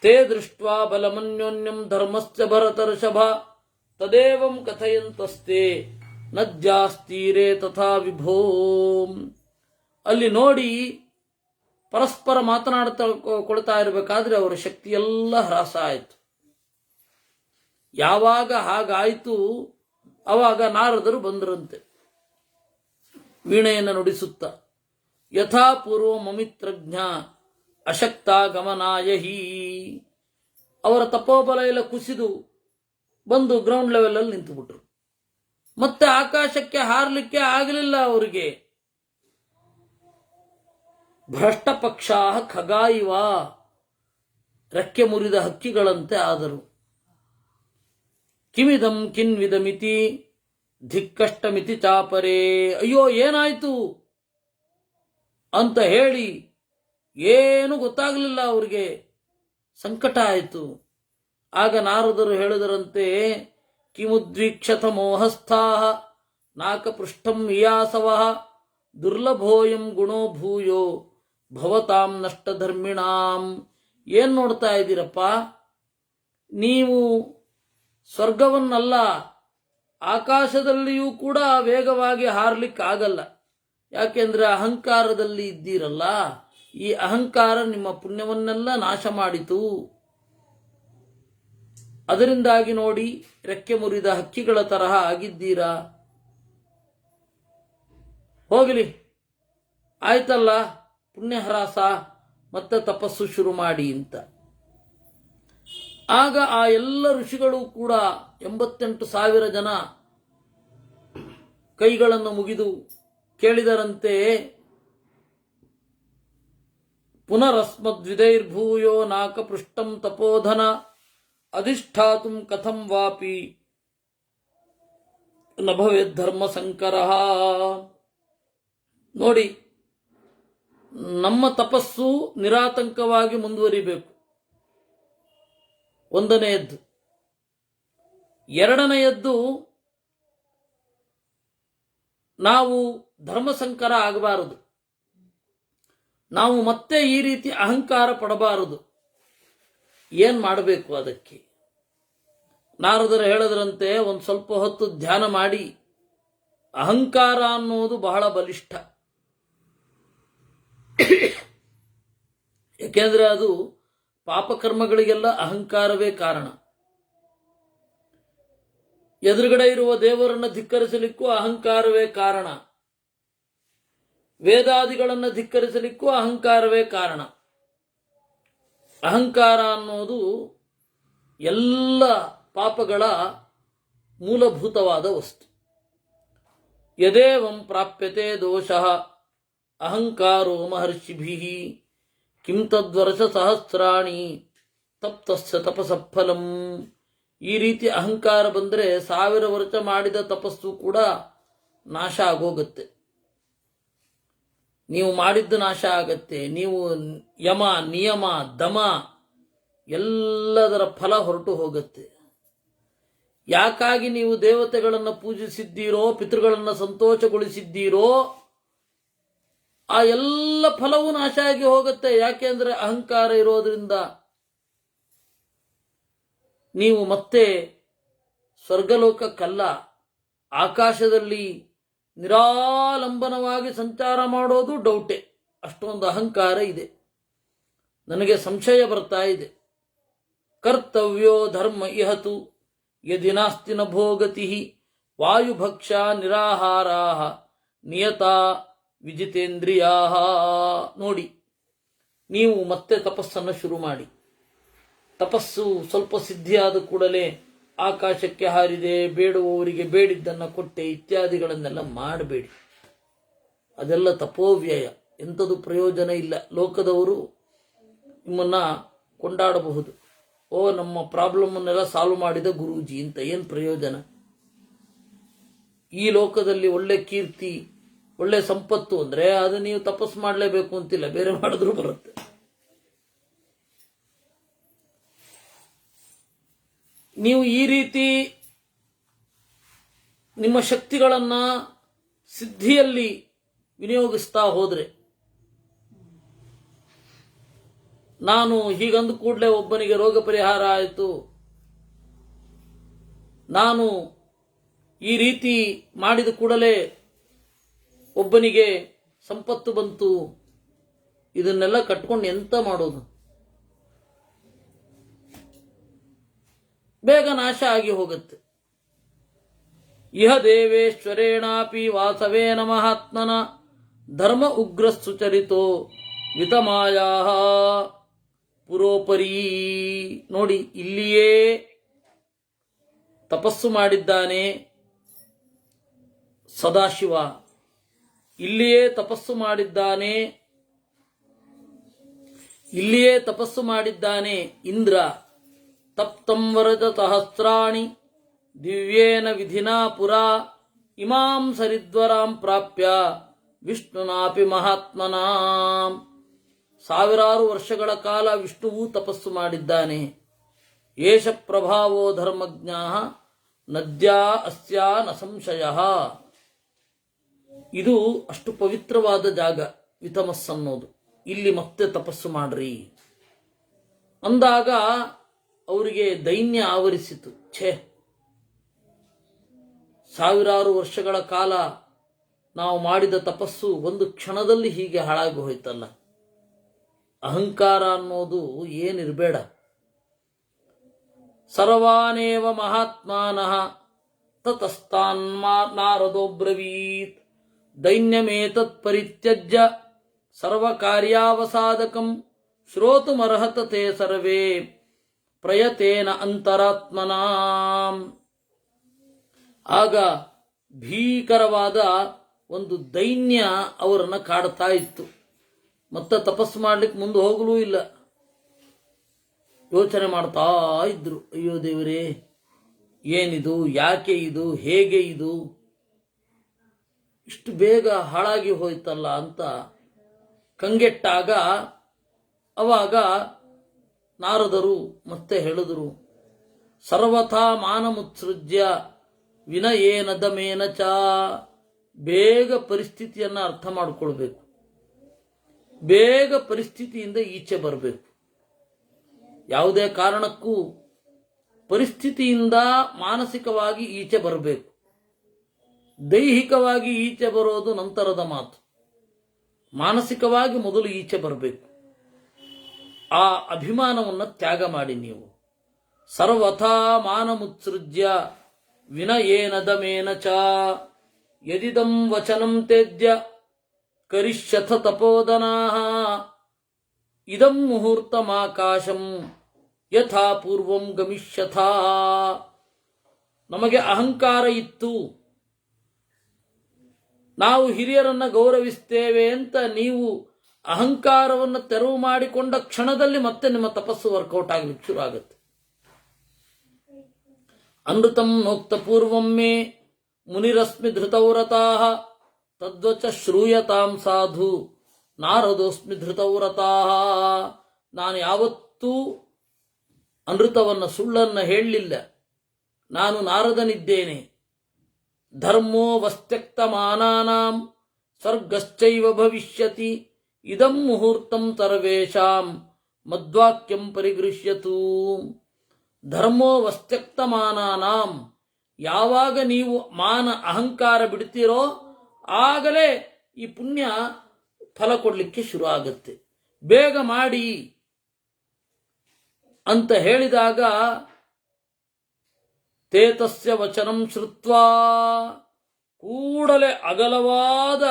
ತೇ ದೃಷ್ಟ್ವಾ ಬಲಮನ್ಯೋನ್ಯಂ ಧರ್ಮಸ್ಯ ಭರತರ್ಷಭ ತದೇವಂ ಕಥಯಂತಸ್ತೆ ನದ್ಯಾಸ್ತೀರೇ ತಥಾ ವಿಭೋ. ಅಲ್ಲಿ ನೋಡಿ ಪರಸ್ಪರ ಮಾತನಾಡ್ತಾ ಕೊಡ್ತಾ ಇರಬೇಕಾದ್ರೆ ಅವರ ಶಕ್ತಿಯೆಲ್ಲ ಹ್ರಾಸ ಆಯಿತು. ಯಾವಾಗ ಹಾಗಾಯಿತು ಅವಾಗ ನಾರದರು ಬಂದರಂತೆ ವೀಣೆಯನ್ನು ನುಡಿಸುತ್ತ. ಯಥಾ ಪೂರ್ವ ಮಮಿತ್ರಜ್ಞ ಅಶಕ್ತ ಗಮನಾಯ ಹೀ. ಅವರ ತಪೋಬಲ ಎಲ್ಲ ಕುಸಿದು ಬಂದು ಗ್ರೌಂಡ್ ಲೆವೆಲ್ ಅಲ್ಲಿ ನಿಂತುಬಿಟ್ರು. ಮತ್ತೆ ಆಕಾಶಕ್ಕೆ ಹಾರಲಿಕ್ಕೆ ಆಗಲಿಲ್ಲ ಅವರಿಗೆ. ಭ್ರಷ್ಟಪಕ್ಷ ಖಗಾಯಿವ, ರೆಕ್ಕೆ ಮುರಿದ ಹಕ್ಕಿಗಳಂತೆ ಆದರು. ಕಿಮಿದಂ ಕಿನ್ವಿದಮಿತಿ ಧಿಕ್ಕಷ್ಟಮಿತಿ ಚಾಪರೇ. ಅಯ್ಯೋ ಏನಾಯ್ತು ಅಂತ ಹೇಳಿ ಏನು ಗೊತ್ತಾಗಲಿಲ್ಲ ಅವರಿಗೆ, ಸಂಕಟ ಆಯಿತು. ಆಗ ನಾರದರು ಹೇಳಿದರಂತೆ, ಕಿಮುದ್ವೀಕ್ಷತ ಮೋಹಸ್ಥಾ ನಾಕಪೃಷ್ಠಂ ವಿಯಾಸವಃ ದುರ್ಲಭೋಯಂ ಗುಣೋ ಭೂಯೋ ಭವತಾಂ ನಷ್ಟಧರ್ಮಿಣಾಂ. ಏನ್ ನೋಡ್ತಾ ಇದ್ದೀರಪ್ಪ ನೀವು? ಸ್ವರ್ಗವನ್ನಲ್ಲ, ಆಕಾಶದಲ್ಲಿಯೂ ಕೂಡ ವೇಗವಾಗಿ ಹಾರಲಿಕ್ಕಾಗಲ್ಲ. ಯಾಕೆಂದ್ರೆ ಅಹಂಕಾರದಲ್ಲಿ ಇದ್ದೀರಲ್ಲ, ಈ ಅಹಂಕಾರ ನಿಮ್ಮ ಪುಣ್ಯವನ್ನೆಲ್ಲ ನಾಶ ಮಾಡಿತು. ಅದರಿಂದಾಗಿ ನೋಡಿ ರೆಕ್ಕೆ ಮುರಿದ ಹಕ್ಕಿಗಳ ತರಹ ಆಗಿದ್ದೀರಾ. ಹೋಗಲಿ, ಆಯ್ತಲ್ಲ, ಪುಣ್ಯಹ್ರಾಸ, ಮತ್ತೆ ತಪಸ್ಸು ಶುರು ಮಾಡಿ ಅಂತ. ಆಗ ಆ ಎಲ್ಲ ಋಷಿಗಳು ಕೂಡ 88,000 ಜನ ಕೈಗಳನ್ನು ಮುಗಿದು ಕೇಳಿದರಂತೆ, ಪುನರಸ್ಮದ್ವಿದೈರ್ಭೂಯೋ ನಾಕಪೃಷ್ಟಂ ತಪೋಧನ ಅಧಿಷ್ಠಾತುಂ ಕಥಂ ವಾಪಿ ನ ಭವೇದ್ ಧರ್ಮ ಸಂಕರಃ. ನೋಡಿ, ನಮ್ಮ ತಪಸ್ಸು ನಿರಾತಂಕವಾಗಿ ಮುಂದುವರಿಬೇಕು, ಒಂದನೆಯದ್ದು. ಎರಡನೆಯದ್ದು, ನಾವು ಧರ್ಮಸಂಕರ ಆಗಬಾರದು. ನಾವು ಮತ್ತೆ ಈ ರೀತಿ ಅಹಂಕಾರ ಪಡಬಾರದು. ಏನ್ ಮಾಡಬೇಕು ಅದಕ್ಕೆ? ನಾರದರು ಹೇಳಿದ್ರಂತೆ, ಒಂದು ಸ್ವಲ್ಪ ಹೊತ್ತು ಧ್ಯಾನ ಮಾಡಿ. ಅಹಂಕಾರ ಅನ್ನೋದು ಬಹಳ ಬಲಿಷ್ಠ. ಏಕೆಂದ್ರೆ ಅದು ಪಾಪಕರ್ಮಗಳಿಗೆಲ್ಲ ಅಹಂಕಾರವೇ ಕಾರಣ. ಎದುರುಗಡೆ ಇರುವ ದೇವರನ್ನು ಧಿಕ್ಕರಿಸಲಿಕ್ಕೂ ಅಹಂಕಾರವೇ ಕಾರಣ. ವೇದಾದಿಗಳನ್ನು ಧಿಕ್ಕರಿಸಲಿಕ್ಕೂ ಅಹಂಕಾರವೇ ಕಾರಣ. ಅಹಂಕಾರ ಅನ್ನೋದು ಎಲ್ಲ ಪಾಪಗಳ ಮೂಲಭೂತವಾದ ವಸ್ತು. ಯದೇವಂ ಪ್ರಾಪ್ಯತೆ ದೋಷಃ ಅಹಂಕಾರೋ ಮಹರ್ಷಿಭಿಃ ಕಿಂ ತದ್ವರ್ಷ ಸಹಸ್ರಾಣಿ ತಪ್ತಸ್ಯ ತಪಸಫಲಂ. ಈ ರೀತಿ ಅಹಂಕಾರ ಬಂದರೆ 1000 ವರ್ಷ ಮಾಡಿದ ತಪಸ್ಸು ಕೂಡ ನಾಶ ಆಗೋಗುತ್ತೆ. ನೀವು ಮಾಡಿದ್ದು ನಾಶ ಆಗತ್ತೆ. ನೀವು ಯಮ ನಿಯಮ ದಮ ಎಲ್ಲದರ ಫಲ ಹೊರಟು ಹೋಗುತ್ತೆ. ಯಾಕಾಗಿ ನೀವು ದೇವತೆಗಳನ್ನು ಪೂಜಿಸಿದ್ದೀರೋ, ಪಿತೃಗಳನ್ನು ಸಂತೋಷಗೊಳಿಸಿದ್ದೀರೋ, ಆ ಎಲ್ಲ ಫಲವೂ ನಾಶ ಆಗಿ ಹೋಗುತ್ತೆ. ಯಾಕೆಂದ್ರೆ ಅಹಂಕಾರ ಇರೋದ್ರಿಂದ ನೀವು ಮತ್ತೆ ಸ್ವರ್ಗಲೋಕಕ್ಕಲ್ಲ, ಆಕಾಶದಲ್ಲಿ ನಿರಾಲಂಬನವಾಗಿ ಸಂಚಾರ ಮಾಡೋದು ಡೌಟೆ. ಅಷ್ಟೊಂದು ಅಹಂಕಾರ ಇದೆ. ನನಗೆ ಸಂಶಯ ಬರ್ತಾ ಇದೆ. ಕರ್ತವ್ಯೋ ಧರ್ಮ ಇಹತು ಯದಿ ನಾಸ್ತಿ ನ ಭೋಗತಿ ವಾಯುಭಕ್ಷ ನಿರಾಹಾರಾ ನಿಯತಾ ವಿಜಿತೇಂದ್ರಿಯಾ. ನೋಡಿ, ನೀವು ಮತ್ತೆ ತಪಸ್ಸನ್ನು ಶುರು ಮಾಡಿ. ತಪಸ್ಸು ಸ್ವಲ್ಪ ಸಿದ್ಧಿಯಾದ ಕೂಡಲೇ ಆಕಾಶಕ್ಕೆ ಹಾರಿದೆ, ಬೇಡುವವರಿಗೆ ಬೇಡಿದ್ದನ್ನು ಕೊಟ್ಟೆ ಇತ್ಯಾದಿಗಳನ್ನೆಲ್ಲ ಮಾಡಬೇಡಿ. ಅದೆಲ್ಲ ತಪೋವ್ಯಯ, ಎಂಥದು ಪ್ರಯೋಜನ ಇಲ್ಲ. ಲೋಕದವರು ನಿಮ್ಮನ್ನ ಕೊಂಡಾಡಬಹುದು, ಓ ನಮ್ಮ ಪ್ರಾಬ್ಲಮ್ಮನ್ನೆಲ್ಲ ಸಾಲ್ವ್ ಮಾಡಿದ ಗುರೂಜಿ ಅಂತ. ಏನು ಪ್ರಯೋಜನ? ಈ ಲೋಕದಲ್ಲಿ ಒಳ್ಳೆ ಕೀರ್ತಿ, ಒಳ್ಳೆ ಸಂಪತ್ತು ಅಂದ್ರೆ ಅದು ನೀವು ತಪಸ್ಸು ಮಾಡಲೇಬೇಕು ಅಂತಿಲ್ಲ, ಬೇರೆ ಮಾಡಿದ್ರೂ ಬರುತ್ತೆ. ನೀವು ಈ ರೀತಿ ನಿಮ್ಮ ಶಕ್ತಿಗಳನ್ನ ಸಿದ್ಧಿಯಲ್ಲಿ ವಿನಿಯೋಗಿಸ್ತಾ ಹೋದ್ರೆ, ನಾನು ಹೀಗಂದು ಕೂಡಲೇ ಒಬ್ಬನಿಗೆ ರೋಗ ಪರಿಹಾರ ಆಯಿತು, ನಾನು ಈ ರೀತಿ ಮಾಡಿದ ಕೂಡಲೇ ಒಬ್ಬನಿಗೆ ಸಂಪತ್ತು ಬಂತು, ಇದನ್ನೆಲ್ಲ ಕಟ್ಕೊಂಡು ಎಂತ ಮಾಡೋದು? ಬೇಗ ನಾಶ ಆಗಿ ಹೋಗುತ್ತೆ. ಇಹ ದೇವೇಶ್ವರೇಣಾಪಿ ವಾಸವೇನ ಮಹಾತ್ಮನ ಧರ್ಮ ಉಗ್ರ ಸುಚರಿತೋ ವಿತಮಾಯಾ ಪುರೋಪರಿ. ನೋಡಿ, ಇಲ್ಲಿಯೇ ತಪಸ್ಸು ಮಾಡಿದ್ದಾನೆ ಸದಾಶಿವ, ಇಲ್ಲಿಯೇ ತಪಸ್ಸು ಮಾಡಿದ್ದಾನೆ, ಇಲ್ಲಿಯೇ ತಪಸ್ಸು ಮಾಡಿದ್ದಾನೆ ಇಂದ್ರ. ತಪ್ತಂ ವರದ ಸಹಸ್ರಾಣಿ ದಿವ್ಯೇನ ವಿಧಿನಾ ಪುರಾ ಇಮಾಂ ಸರಿದ್ವರಾಂ ಪ್ರಾಪ್ಯ ವಿಷ್ಣುನಾಪಿ ಮಹಾತ್ಮನಾಂ. 1000 ವರ್ಷಗಳ ಕಾಲ ವಿಷ್ಣುವು ತಪಸ್ಸು ಮಾಡಿದ್ದಾನೆ. ಏಷ ಪ್ರಭಾವೋ ಧರ್ಮಜ್ಞಾ ನದ್ಯಾ ಅಸ್ಯಾ ನ ಸಂಶಯ. ಇದು ಅಷ್ಟು ಪವಿತ್ರವಾದ ಜಾಗ ವಿತಮಸ್ ಅನ್ನೋದು. ಇಲ್ಲಿ ಮತ್ತೆ ತಪಸ್ಸು ಮಾಡ್ರಿ ಅಂದಾಗ ಅವರಿಗೆ ದೈನ್ಯ ಆವರಿಸಿತು. ಛೇ, 1000 ವರ್ಷಗಳ ಕಾಲ ನಾವು ಮಾಡಿದ ತಪಸ್ಸು ಒಂದು ಕ್ಷಣದಲ್ಲಿ ಹೀಗೆ ಹಾಳಾಗಿ ಹೋಯ್ತಲ್ಲ. ಅಹಂಕಾರ ಅನ್ನೋದು ಏನಿರಬೇಡ. ಸರ್ವಾನೇವ ಮಹಾತ್ಮಾನಃ ತತಸ್ತಾನ್ಮಾ ನಾರದೋ ಬ್ರವೀತ್ ದೈನ್ಯಮೇತತ್ ಪರಿತ್ಯಜ್ಯ ಸರ್ವಕಾರ್ಯಾವಸಾದಕಂ ಶ್ರೋತುಮರ್ಹತ ತೇ ಸರ್ವೇ ಪ್ರಯತೇನ ಅಂತರಾತ್ಮನಾಂ. ಆಗ ಭೀಕರವಾದ ಒಂದು ದೈನ್ಯ ಅವರನ್ನು ಕಾಡ್ತಾ ಇತ್ತು. ಮತ್ತೆ ತಪಸ್ಸು ಮಾಡ್ಲಿಕ್ಕೆ ಮುಂದೆ ಹೋಗಲೂ ಇಲ್ಲ. ಯೋಚನೆ ಮಾಡ್ತಾ ಇದ್ರು, ಅಯ್ಯೋ ದೇವರೇ, ಏನಿದು, ಯಾಕೆ ಇದು, ಹೇಗೆ ಇದು ಇಷ್ಟು ಬೇಗ ಹಾಳಾಗಿ ಹೋಯ್ತಲ್ಲ ಅಂತ ಕಂಗೆಟ್ಟಾಗ ಅವಾಗ ನಾರದರು ಮತ್ತೆ ಹೇಳಿದರು, ಸರ್ವಥಾ ಮಾನಮುತ್ಸೃಜ್ಯ ವಿನಯೇನ ದಮೇನ ಚ. ಬೇಗ ಪರಿಸ್ಥಿತಿಯನ್ನು ಅರ್ಥ ಮಾಡಿಕೊಳ್ಬೇಕು, ಬೇಗ ಪರಿಸ್ಥಿತಿಯಿಂದ ಈಚೆ ಬರಬೇಕು. ಯಾವುದೇ ಕಾರಣಕ್ಕೂ ಪರಿಸ್ಥಿತಿಯಿಂದ ಮಾನಸಿಕವಾಗಿ ಈಚೆ ಬರಬೇಕು. ದೈಹಿಕವಾಗಿ ಈಚೆ ಬರೋದು ನಂತರದ ಮಾತು. ಮಾನಸಿಕವಾಗಿ ಮೊದಲು ಈಚೆ ಬರಬೇಕು. ಆ ಅಭಿಮಾನವನ್ನು ತ್ಯಾಗ ಮಾಡಿ ನೀವು. ಸರ್ವಥಾ ಮಾನಮುತ್ಸೃಜ್ಯ ವಿನಯೇನ ದಮೇನ ಚ ಯದಿದಂ ವಚನಂ ತ್ಯಜ್ಯ ಕರಿಷ್ಯಥ ತಪೋದನಾಃ ಇದಂ ಮುಹೂರ್ತಮಾಕಾಶಂ ಯಥಾ ಪೂರ್ವಂ ಗಮಿಷ್ಯಥ. ನಮಗೆ ಅಹಂಕಾರ ಇತ್ತು, ನಾವು ಹಿರಿಯರನ್ನ ಗೌರವಿಸ್ತೇವೆ ಅಂತ ನೀವು ಅಹಂಕಾರವನ್ನು ತೆರವು ಮಾಡಿಕೊಂಡ ಕ್ಷಣದಲ್ಲಿ ಮತ್ತೆ ನಿಮ್ಮ ತಪಸ್ಸು ವರ್ಕೌಟ್ ಆಗಲಿಕ್ಕೆ ಶುರು ಆಗುತ್ತೆ. ಅನೃತಂ ನೋಕ್ತ ಪೂರ್ವಂ ಮೇ ಮುನಿರಸ್ಮಿ ಧೃತವ್ರತಾಃ ತದ್ವಚ ಶ್ರೂಯತಾಂ ಸಾಧು ನಾರದೋಸ್ಮಿ ಧೃತವ್ರತಾಃ. ನಾನು ಯಾವತ್ತೂ ಅನೃತವನ್ನು ಸುಳ್ಳನ್ನ ಹೇಳಲಿಲ್ಲ, ನಾನು ನಾರದನಿದ್ದೇನೆ. ಧರ್ಮೋ ವಸ್ತ್ಯಕ್ತಮಾನಾನಾಂ ಸ್ವರ್ಗಶ್ಚೈವ ಭವಿಷ್ಯತಿ ಇದಂ ಮುಹೂರ್ತಂ ಸರ್ವೇಷಾಂ ಮದ್ವಾಕ್ಯಂ ಪರಿಗೃಹ್ಯತು. ಧರ್ಮೋ ವಸ್ತ್ಯಕ್ತಮಾನಾನಾಂ, ಯಾವಾಗ ನೀವು ಮಾನ ಅಹಂಕಾರ ಬಿಡ್ತೀರೋ ಆಗಲೇ ಈ ಪುಣ್ಯ ಫಲ ಕೊಡಲಿಕ್ಕೆ ಶುರು ಆಗುತ್ತೆ. ಬೇಗ ಮಾಡಿ ಅಂತ ಹೇಳಿದಾಗ ತೇತಸ್ಯ ವಚನಂ ಶ್ರುತ್ವಾ, ಕೂಡಲೇ ಅಗಲವಾದ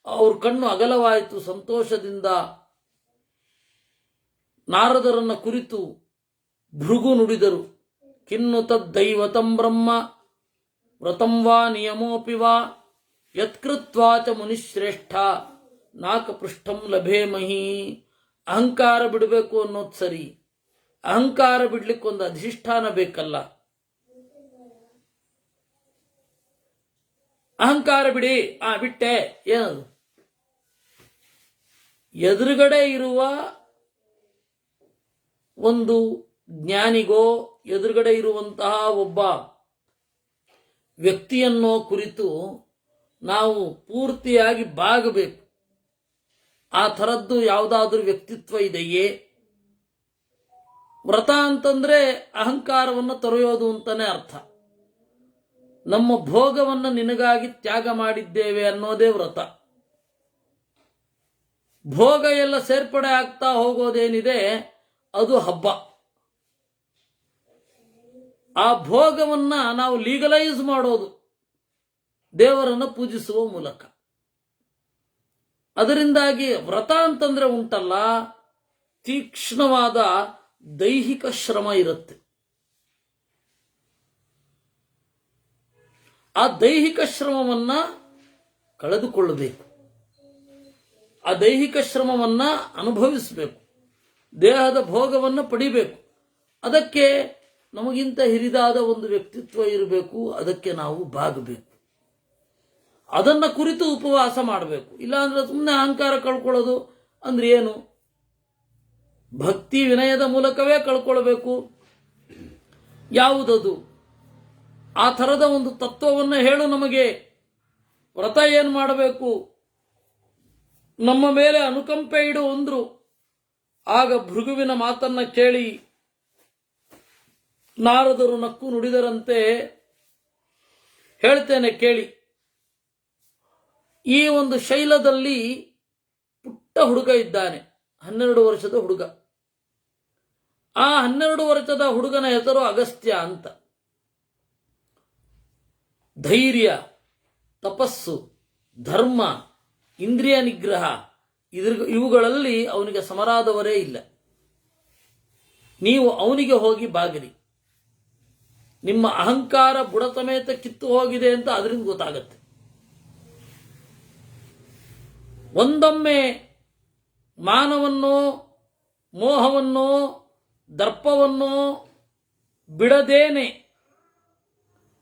ಅವ್ರ ಕಣ್ಣು ಅಗಲವಾಯಿತು ಸಂತೋಷದಿಂದ. ನಾರದರನ್ನ ಕುರಿತು ಭೃಗು ನುಡಿದರು, ಕಿನ್ನು ತದ್ದೈವತಂ ಬ್ರಹ್ಮ ವ್ರತಂ ವಾ ನಿಯಮೋಪಿ ವಾ ಯತ್ಕೃತ್ವಾ ಚ ಮುನಿಶ್ರೇಷ್ಠ ನಾಕಪೃಷ್ಠಂ ಲಭೇಮಹಿ. ಅಹಂಕಾರ ಬಿಡಬೇಕು ಅನ್ನೋದು ಸರಿ, ಅಹಂಕಾರ ಬಿಡ್ಲಿಕ್ಕೆ ಒಂದು ಅಧಿಷ್ಠಾನ ಬೇಕಲ್ಲ. ಅಹಂಕಾರ ಬಿಡಿ, ಬಿಟ್ಟೆ, ಏನದು? ಎದುರುಗಡೆ ಇರುವ ಒಂದು ಜ್ಞಾನಿಗೋ ಎದುರುಗಡೆ ಇರುವಂತಹ ಒಬ್ಬ ವ್ಯಕ್ತಿಯನ್ನೋ ಕುರಿತು ನಾವು ಪೂರ್ತಿಯಾಗಿ ಬಾಗಬೇಕು. ಆ ಥರದ್ದು ಯಾವುದಾದ್ರೂ ವ್ಯಕ್ತಿತ್ವ ಇದೆಯೇ? ವ್ರತ ಅಂತಂದ್ರೆ ಅಹಂಕಾರವನ್ನು ತೊರೆಯೋದು ಅಂತಾನೆ ಅರ್ಥ. ನಮ್ಮ ಭೋಗವನ್ನು ನಿನಗಾಗಿ ತ್ಯಾಗ ಮಾಡಿದ್ದೇವೆ ಅನ್ನೋದೇ ವ್ರತ. ಭೋಗ ಎಲ್ಲ ಸೇರ್ಪಡೆ ಆಗ್ತಾ ಹೋಗೋದೇನಿದೆ ಅದು ಹಬ್ಬ. ಆ ಭೋಗವನ್ನ ನಾವು ಲೀಗಲೈಸ್ ಮಾಡೋದು ದೇವರನ್ನು ಪೂಜಿಸುವ ಮೂಲಕ. ಅದರಿಂದಾಗಿ ವ್ರತ ಅಂತಂದ್ರೆ ಉಂಟಲ್ಲ, ತೀಕ್ಷ್ಣವಾದ ದೈಹಿಕ ಶ್ರಮ ಇರುತ್ತೆ. ಆ ದೈಹಿಕ ಶ್ರಮವನ್ನ ಕಳೆದುಕೊಳ್ಳಬೇಕು, ಆ ದೈಹಿಕ ಶ್ರಮವನ್ನ ಅನುಭವಿಸಬೇಕು, ದೇಹದ ಭೋಗವನ್ನು ಪಡಿಬೇಕು. ಅದಕ್ಕೆ ನಮಗಿಂತ ಹಿರಿದಾದ ಒಂದು ವ್ಯಕ್ತಿತ್ವ ಇರಬೇಕು, ಅದಕ್ಕೆ ನಾವು ಬಾಗಬೇಕು. ಅದನ್ನ ಕುರಿತು ಉಪವಾಸ ಮಾಡಬೇಕು. ಇಲ್ಲಾಂದ್ರೆ ಸುಮ್ಮನೆ ಅಹಂಕಾರ ಕಳ್ಕೊಳ್ಳೋದು ಅಂದ್ರೆ ಏನು? ಭಕ್ತಿ ವಿನಯದ ಮೂಲಕವೇ ಕಳ್ಕೊಳ್ಬೇಕು. ಯಾವುದದು? ಆ ಥರದ ಒಂದು ತತ್ವವನ್ನು ಹೇಳು ನಮಗೆ. ವ್ರತ ಏನು ಮಾಡಬೇಕು? ನಮ್ಮ ಮೇಲೆ ಅನುಕಂಪೆ ಇಡು ಅಂದ್ರು. ಆಗ ಭೃಗುವಿನ ಮಾತನ್ನ ಕೇಳಿ ನಾರದರು ನಕ್ಕು ನುಡಿದರಂತೆ, ಹೇಳ್ತೇನೆ ಕೇಳಿ. ಈ ಒಂದು ಶೈಲದಲ್ಲಿ ಪುಟ್ಟ ಹುಡುಗ ಇದ್ದಾನೆ, 12 ವರ್ಷದ ಹುಡುಗ. ಆ 12 ವರ್ಷದ ಹುಡುಗನ ಹೆಸರು ಅಗಸ್ತ್ಯ ಅಂತ. ಧೈರ್ಯ, ತಪಸ್ಸು, ಧರ್ಮ, ಇಂದ್ರಿಯ ನಿಗ್ರಹ ಇವುಗಳಲ್ಲಿ ಅವನಿಗೆ ಸಮರಾದವರೇ ಇಲ್ಲ. ನೀವು ಅವನಿಗೆ ಹೋಗಿ ಬಾಗಿರಿ. ನಿಮ್ಮ ಅಹಂಕಾರ ಬುಡ ಸಮೇತ ಕಿತ್ತು ಹೋಗಿದೆ ಅಂತ ಅದರಿಂದ ಗೊತ್ತಾಗತ್ತೆ. ಒಂದೊಮ್ಮೆ ಮಾನವನ್ನೋ ಮೋಹವನ್ನೋ ದರ್ಪವನ್ನೋ ಬಿಡದೇನೆ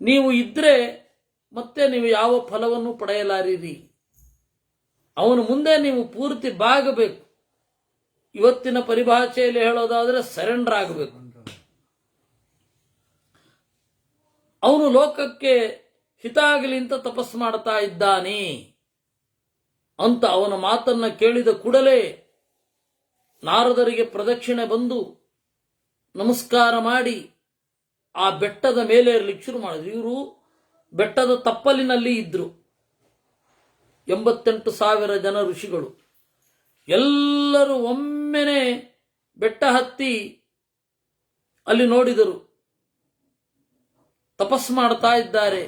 ನೀವು ಇದ್ರೆ ಮತ್ತೆ ನೀವು ಯಾವ ಫಲವನ್ನು ಪಡೆಯಲಾರಿರಿ. ಅವನು ಮುಂದೆ ನೀವು ಪೂರ್ತಿ ಬಾಗಬೇಕು. ಇವತ್ತಿನ ಪರಿಭಾಷೆಯಲ್ಲಿ ಹೇಳೋದಾದ್ರೆ ಸರೆಂಡರ್ ಆಗಬೇಕು. ಅವನು ಲೋಕಕ್ಕೆ ಹಿತ ಆಗಲಿ ಅಂತ ತಪಸ್ಸು ಮಾಡ್ತಾ ಇದ್ದಾನೆ ಅಂತ ಅವನ ಮಾತನ್ನ ಕೇಳಿದ ಕೂಡಲೇ ನಾರದರಿಗೆ ಪ್ರದಕ್ಷಿಣೆ ಬಂದು ನಮಸ್ಕಾರ ಮಾಡಿ ಆ ಬೆಟ್ಟದ ಮೇಲೆ ಇರಲಿಕ್ಕೆ ಶುರು ಮಾಡಿದ್ರು. ಇವರು ಬೆಟ್ಟದ ತಪ್ಪಲಿನಲ್ಲಿ ಇದ್ರು. 88,000 ಜನ ಋಷಿಗಳು ಎಲ್ಲರೂ ಒಮ್ಮೆನೆ ಬೆಟ್ಟ ಹತ್ತಿ ಅಲ್ಲಿ ನೋಡಿದರು. ತಪಸ್ಸು ಮಾಡ್ತಾ ಇದ್ದಾರೆ.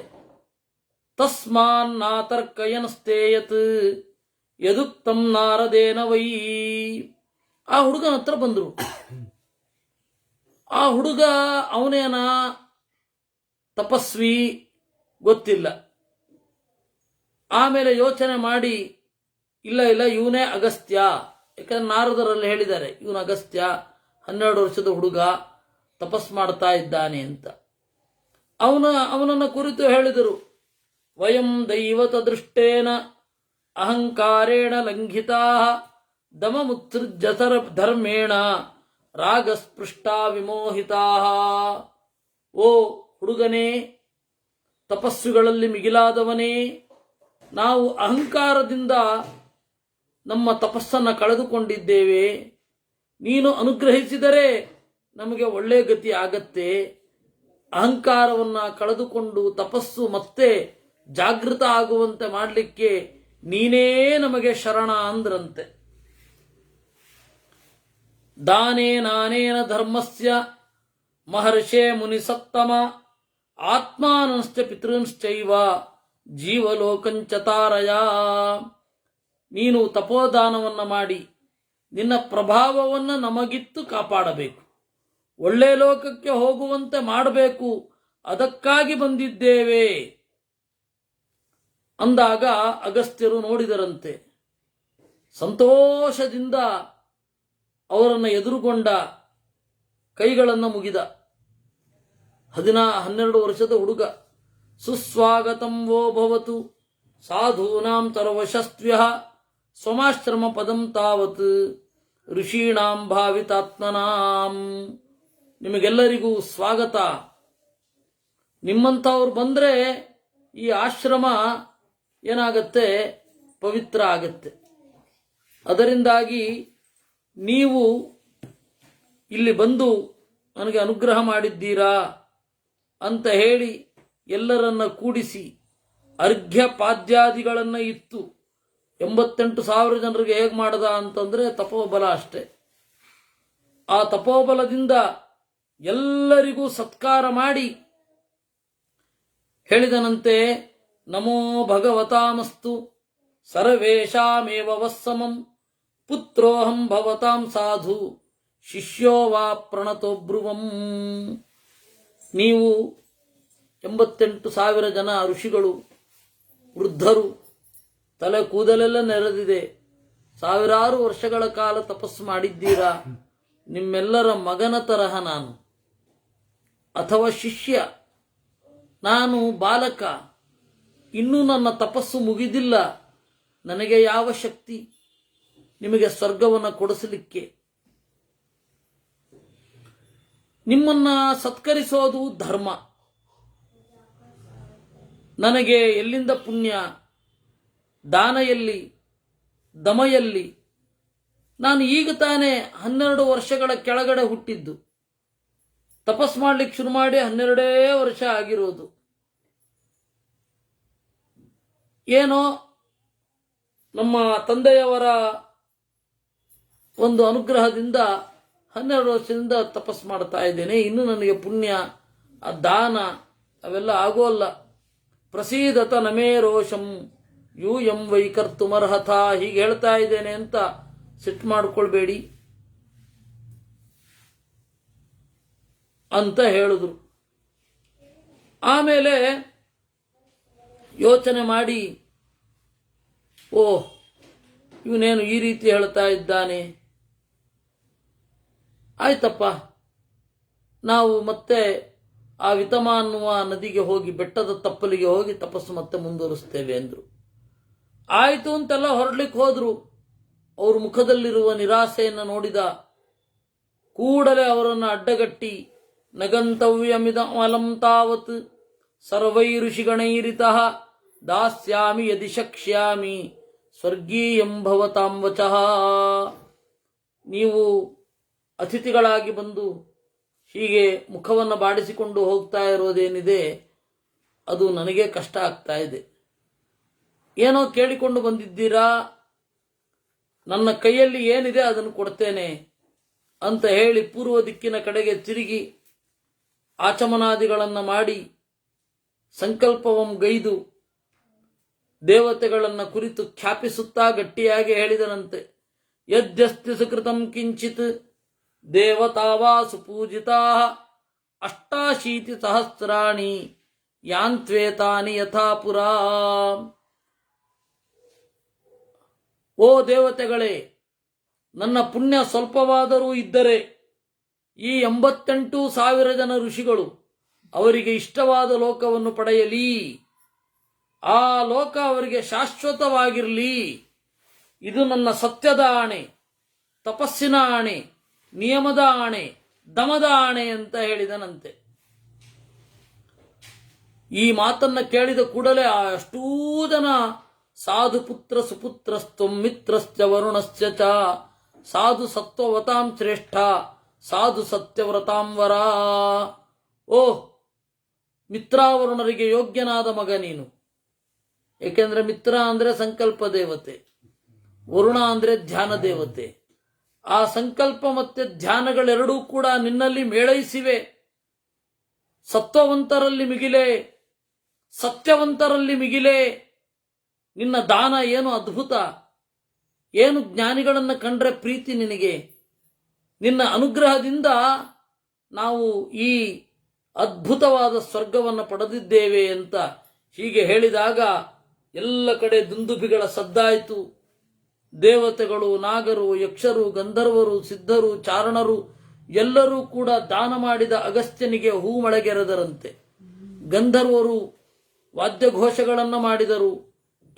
ತಸ್ಮಾನ್ ನಾತರ್ಕಯನಸ್ತೇಯತ್ ಯದುಕ್ತಂ ನಾರದೇನ ವೈ. ಆ ಹುಡುಗನ ಹತ್ರ ಬಂದರು. ಆ ಹುಡುಗ ಅವನೇನ ತಪಸ್ವಿ ಗೊತ್ತಿಲ್ಲ. ಆಮೇಲೆ ಯೋಚನೆ ಮಾಡಿ, ಇಲ್ಲ ಇವನೇ ಅಗಸ್ತ್ಯ. ಯಾಕಂದ್ರೆ ನಾರದರಲ್ಲಿ ಹೇಳಿದ್ದಾರೆ ಇವನು ಅಗಸ್ತ್ಯ, 12 ವರ್ಷದ ಹುಡುಗ ತಪಸ್ ಮಾಡ್ತಾ ಇದ್ದಾನೆ ಅಂತ. ಅವನನ್ನು ಕುರಿತು ಹೇಳಿದರು, ವಯಂ ದೈವತ ದೃಷ್ಟೇನ ಅಹಂಕಾರೇಣ ಲಂಘಿತಾ ದಮಮುತ್ಸೃಜ್ಯತರ ಧರ್ಮೇಣ ರಾಗಸ್ಪೃಷ್ಟಾ ವಿಮೋಹಿತಾ. ಓ ಹುಡುಗನೇ, ತಪಸ್ಸುಗಳಲ್ಲಿ ಮಿಗಿಲಾದವನೇ, ನಾವು ಅಹಂಕಾರದಿಂದ ನಮ್ಮ ತಪಸ್ಸನ್ನು ಕಳೆದುಕೊಂಡಿದ್ದೇವೆ. ನೀನು ಅನುಗ್ರಹಿಸಿದರೆ ನಮಗೆ ಒಳ್ಳೆಯ ಗತಿ ಆಗತ್ತೆ. ಅಹಂಕಾರವನ್ನು ಕಳೆದುಕೊಂಡು ತಪಸ್ಸು ಮತ್ತೆ ಜಾಗೃತ ಆಗುವಂತೆ ಮಾಡಲಿಕ್ಕೆ ನೀನೇ ನಮಗೆ ಶರಣ ಅಂದ್ರಂತೆ. ದಾನೇ ನಾನೇನ ಧರ್ಮಸ್ಯ ಮಹರ್ಷೇ ಮುನಿಸತ್ತಮ ಆತ್ಮಾನಂಶ್ಚ ಪಿತೃಂಶ್ಚೈವ ಜೀವಲೋಕಂಚ ತಾರಯ. ನೀನು ತಪೋದಾನವನ್ನು ಮಾಡಿ ನಿನ್ನ ಪ್ರಭಾವವನ್ನು ನಮಗಿತ್ತು ಕಾಪಾಡಬೇಕು, ಒಳ್ಳೆ ಲೋಕಕ್ಕೆ ಹೋಗುವಂತೆ ಮಾಡಬೇಕು, ಅದಕ್ಕಾಗಿ ಬಂದಿದ್ದೇವೆ ಅಂದಾಗ ಅಗಸ್ತ್ಯರು ನೋಡಿದರಂತೆ. ಸಂತೋಷದಿಂದ ಅವರನ್ನು ಎದುರುಗೊಂಡ, ಕೈಗಳನ್ನು ಮುಗಿದ. 12 ವರ್ಷದ ಹುಡುಗ. ಸುಸ್ವಾಗತಂ ವೋ ಭವತು ಸಾಧೂನಾಂ ತರವಶಸ್ತ್ವ್ಯಃ ಸ್ವಮಾಶ್ರಮ ಪದಂ ತಾವತ್ ಋಷೀಣಾಂ ಭಾವಿತಾತ್ಮನಾಂ. ನಿಮಗೆಲ್ಲರಿಗೂ ಸ್ವಾಗತ. ನಿಮ್ಮಂಥವ್ರು ಬಂದರೆ ಈ ಆಶ್ರಮ ಏನಾಗತ್ತೆ, ಪವಿತ್ರ ಆಗತ್ತೆ. ಅದರಿಂದಾಗಿ ನೀವು ಇಲ್ಲಿ ಬಂದು ನನಗೆ ಅನುಗ್ರಹ ಮಾಡಿದ್ದೀರಾ ಅಂತ ಹೇಳಿ ಎಲ್ಲರನ್ನ ಕೂಡಿಸಿ ಅರ್ಘ್ಯ ಪಾದ್ಯಾದಿಗಳನ್ನು ಇತ್ತು. 88,000 ಜನರಿಗೆ ಹೇಗೆ ಮಾಡದ ಅಂತಂದ್ರೆ ತಪೋಬಲ ಅಷ್ಟೆ. ಆ ತಪೋಬಲದಿಂದ ಎಲ್ಲರಿಗೂ ಸತ್ಕಾರ ಮಾಡಿ ಹೇಳಿದನಂತೆ, ನಮೋ ಭಗವತಾಮಸ್ತು ಸರ್ವೇಷಾಮೇವ ವತ್ಸಮಂ ಪುತ್ರೋಹಂ ಭವತಾಂ ಸಾಧು ಶಿಷ್ಯೋ ವಾ ಪ್ರಣತೋ ಬ್ರುವಂ. ನೀವು 88,000 ಜನ ಋಷಿಗಳು, ವೃದ್ಧರು, ತಲೆ ಕೂದಲೆಲ್ಲ ನೆರೆದಿದೆ, ಸಾವಿರಾರು ವರ್ಷಗಳ ಕಾಲ ತಪಸ್ಸು ಮಾಡಿದ್ದೀರಾ. ನಿಮ್ಮೆಲ್ಲರ ಮಗನ ತರಹ ನಾನು, ಅಥವಾ ಶಿಷ್ಯ. ನಾನು ಬಾಲಕ, ಇನ್ನೂ ನನ್ನ ತಪಸ್ಸು ಮುಗಿದಿಲ್ಲ. ನನಗೆ ಯಾವ ಶಕ್ತಿ ನಿಮಗೆ ಸ್ವರ್ಗವನ್ನು ಕೊಡಿಸಲಿಕ್ಕೆ? ನಿಮ್ಮನ್ನ ಸತ್ಕರಿಸೋದು ಧರ್ಮ. ನನಗೆ ಎಲ್ಲಿಂದ ಪುಣ್ಯ? ದಾನ ಎಲ್ಲಿ? ದಮ ಎಲ್ಲಿ? ನಾನು ಈಗ ತಾನೇ 12 ವರ್ಷಗಳ ಕೆಳಗಡೆ ಹುಟ್ಟಿದ್ದು. ತಪಸ್ ಮಾಡ್ಲಿಕ್ಕೆ ಶುರು ಮಾಡಿ 12 ವರ್ಷ ಆಗಿರೋದು. ಏನೋ ನಮ್ಮ ತಂದೆಯವರ ಒಂದು ಅನುಗ್ರಹದಿಂದ 12 ವರ್ಷದಿಂದ ತಪಸ್ ಮಾಡ್ತಾ ಇದ್ದೇನೆ. ಇನ್ನು ನನಗೆ ಪುಣ್ಯ, ಆ ದಾನ ಅವೆಲ್ಲ ಆಗೋಲ್ಲ. ಪ್ರಸೀದತ ನಮೇ ರೋಷಂ ಯೂಯಂ ವೈಕರ್ತುಮರ್ಹಥ. ಹೀಗೆ ಹೇಳ್ತಾ ಇದ್ದೇನೆ ಅಂತ ಸಿಟ್ಟು ಮಾಡ್ಕೊಳ್ಬೇಡಿ ಅಂತ ಹೇಳಿದ್ರು. ಆಮೇಲೆ ಯೋಚನೆ ಮಾಡಿ, ಇವನೇನು ಈ ರೀತಿ ಹೇಳ್ತಾ ಇದ್ದಾನೆ, ಆಯ್ತಪ್ಪ, ನಾವು ಮತ್ತೆ ಆ ವಿತಮ ಅನ್ನುವ ನದಿಗೆ ಹೋಗಿ, ಬೆಟ್ಟದ ತಪ್ಪಲಿಗೆ ಹೋಗಿ ತಪಸ್ಸು ಮತ್ತೆ ಮುಂದುವರಿಸ್ತೇವೆ ಅಂದ್ರು. ಆಯ್ತು ಅಂತೆಲ್ಲ ಹೊರಡ್ಲಿಕ್ಕೆ ಹೋದ್ರು. ಅವ್ರ ಮುಖದಲ್ಲಿರುವ ನಿರಾಸೆಯನ್ನು ನೋಡಿದ ಕೂಡಲೇ ಅವರನ್ನು ಅಡ್ಡಗಟ್ಟಿ, ನಗಂತವ್ಯಮಿದಮಲಂ ತಾವತ್ ಸರ್ವೈ ಋಷಿಗಣೈರಿತಃ ದಾಸ್ಯಾಮಿ ಯದಿ ಶಕ್ಷ್ಯಾಮಿ ಸ್ವರ್ಗೀಯಂ ಭವತಾಂ ವಚಃ. ನೀವು ಅತಿಥಿಗಳಾಗಿ ಬಂದು ಹೀಗೆ ಮುಖವನ್ನು ಬಾಡಿಸಿಕೊಂಡು ಹೋಗ್ತಾ ಇರೋದೇನಿದೆ, ಅದು ನನಗೆ ಕಷ್ಟ ಆಗ್ತಾ ಇದೆ. ಏನೋ ಕೇಳಿಕೊಂಡು ಬಂದಿದ್ದೀರಾ, ನನ್ನ ಕೈಯಲ್ಲಿ ಏನಿದೆ ಅದನ್ನು ಕೊಡ್ತೇನೆ ಅಂತ ಹೇಳಿ ಪೂರ್ವ ದಿಕ್ಕಿನ ಕಡೆಗೆ ತಿರುಗಿ ಆಚಮನಾದಿಗಳನ್ನು ಮಾಡಿ ಸಂಕಲ್ಪವಂ ಗೈದು ದೇವತೆಗಳನ್ನು ಕುರಿತು ಖ್ಯಾಪಿಸುತ್ತಾ ಗಟ್ಟಿಯಾಗಿ ಹೇಳಿದನಂತೆ. ಯದ್ಯಸ್ತಿ ಸುಕೃತಂ ಕಿಂಚಿತ್ ದೇವತಾವಾ ಸುಪೂಜಿತಾ 88 ಯಾಂತ್ವೇತಾನಿ ಯಥಾಪುರಾ. ಓ ದೇವತೆಗಳೇ, ನನ್ನ ಪುಣ್ಯ ಸ್ವಲ್ಪವಾದರೂ ಇದ್ದರೆ ಈ 88,000 ಜನ ಋಷಿಗಳು ಅವರಿಗೆ ಇಷ್ಟವಾದ ಲೋಕವನ್ನು ಪಡೆಯಲಿ, ಆ ಲೋಕ ಅವರಿಗೆ ಶಾಶ್ವತವಾಗಿರಲಿ. ಇದು ನನ್ನ ಸತ್ಯದ ಆಣೆ, ತಪಸ್ಸಿನ ಆಣೆ, ನಿಯಮದ ಆಣೆ, ದಮದ ಆಣೆ ಅಂತ ಹೇಳಿದನಂತೆ. ಈ ಮಾತನ್ನ ಕೇಳಿದ ಕೂಡಲೇ ಅಷ್ಟೂ ಜನ ಸಾಧು ಪುತ್ರ ಸುಪುತ್ರಸ್ತ್ವಂ ಮಿತ್ರಶ್ಚ ವರುಣಶ್ಚ ಚ ಸಾಧು ಸತ್ವವತಾಂ ಶ್ರೇಷ್ಠ ಸಾಧು ಸತ್ಯವ್ರತಾಂ ವರ. ಓಹ್, ಮಿತ್ರಾವರುಣರಿಗೆ ಯೋಗ್ಯನಾದ ಮಗ ನೀನು. ಏಕೆಂದ್ರೆ ಮಿತ್ರ ಅಂದ್ರೆ ಸಂಕಲ್ಪ ದೇವತೆ, ವರುಣ ಅಂದ್ರೆ ಧ್ಯಾನ ದೇವತೆ. ಆ ಸಂಕಲ್ಪ ಮತ್ತೆ ಧ್ಯಾನಗಳೆರಡೂ ಕೂಡ ನಿನ್ನಲ್ಲಿ ಮೇಳೈಸಿವೆ. ಸತ್ವವಂತರಲ್ಲಿ ಮಿಗಿಲೆ, ಸತ್ಯವಂತರಲ್ಲಿ ಮಿಗಿಲೆ. ನಿನ್ನ ದಾನ ಏನು ಅದ್ಭುತ, ಏನು ಜ್ಞಾನಿಗಳನ್ನು ಕಂಡ್ರೆ ಪ್ರೀತಿ ನಿನಗೆ. ನಿನ್ನ ಅನುಗ್ರಹದಿಂದ ನಾವು ಈ ಅದ್ಭುತವಾದ ಸ್ವರ್ಗವನ್ನು ಪಡೆದಿದ್ದೇವೆ ಅಂತ ಹೀಗೆ ಹೇಳಿದಾಗ ಎಲ್ಲ ಕಡೆ ದುಂದುಭಿಗಳ ಸದ್ದಾಯಿತು. ದೇವತೆಗಳು, ನಾಗರು, ಯಕ್ಷರು, ಗಂಧರ್ವರು, ಸಿದ್ಧರು, ಚಾರಣರು ಎಲ್ಲರೂ ಕೂಡ ದಾನ ಮಾಡಿದ ಅಗಸ್ತ್ಯನಿಗೆ ಹೂ ಮಳೆಗೆರೆದರಂತೆ. ಗಂಧರ್ವರು ವಾದ್ಯಘೋಷಗಳನ್ನು ಮಾಡಿದರು,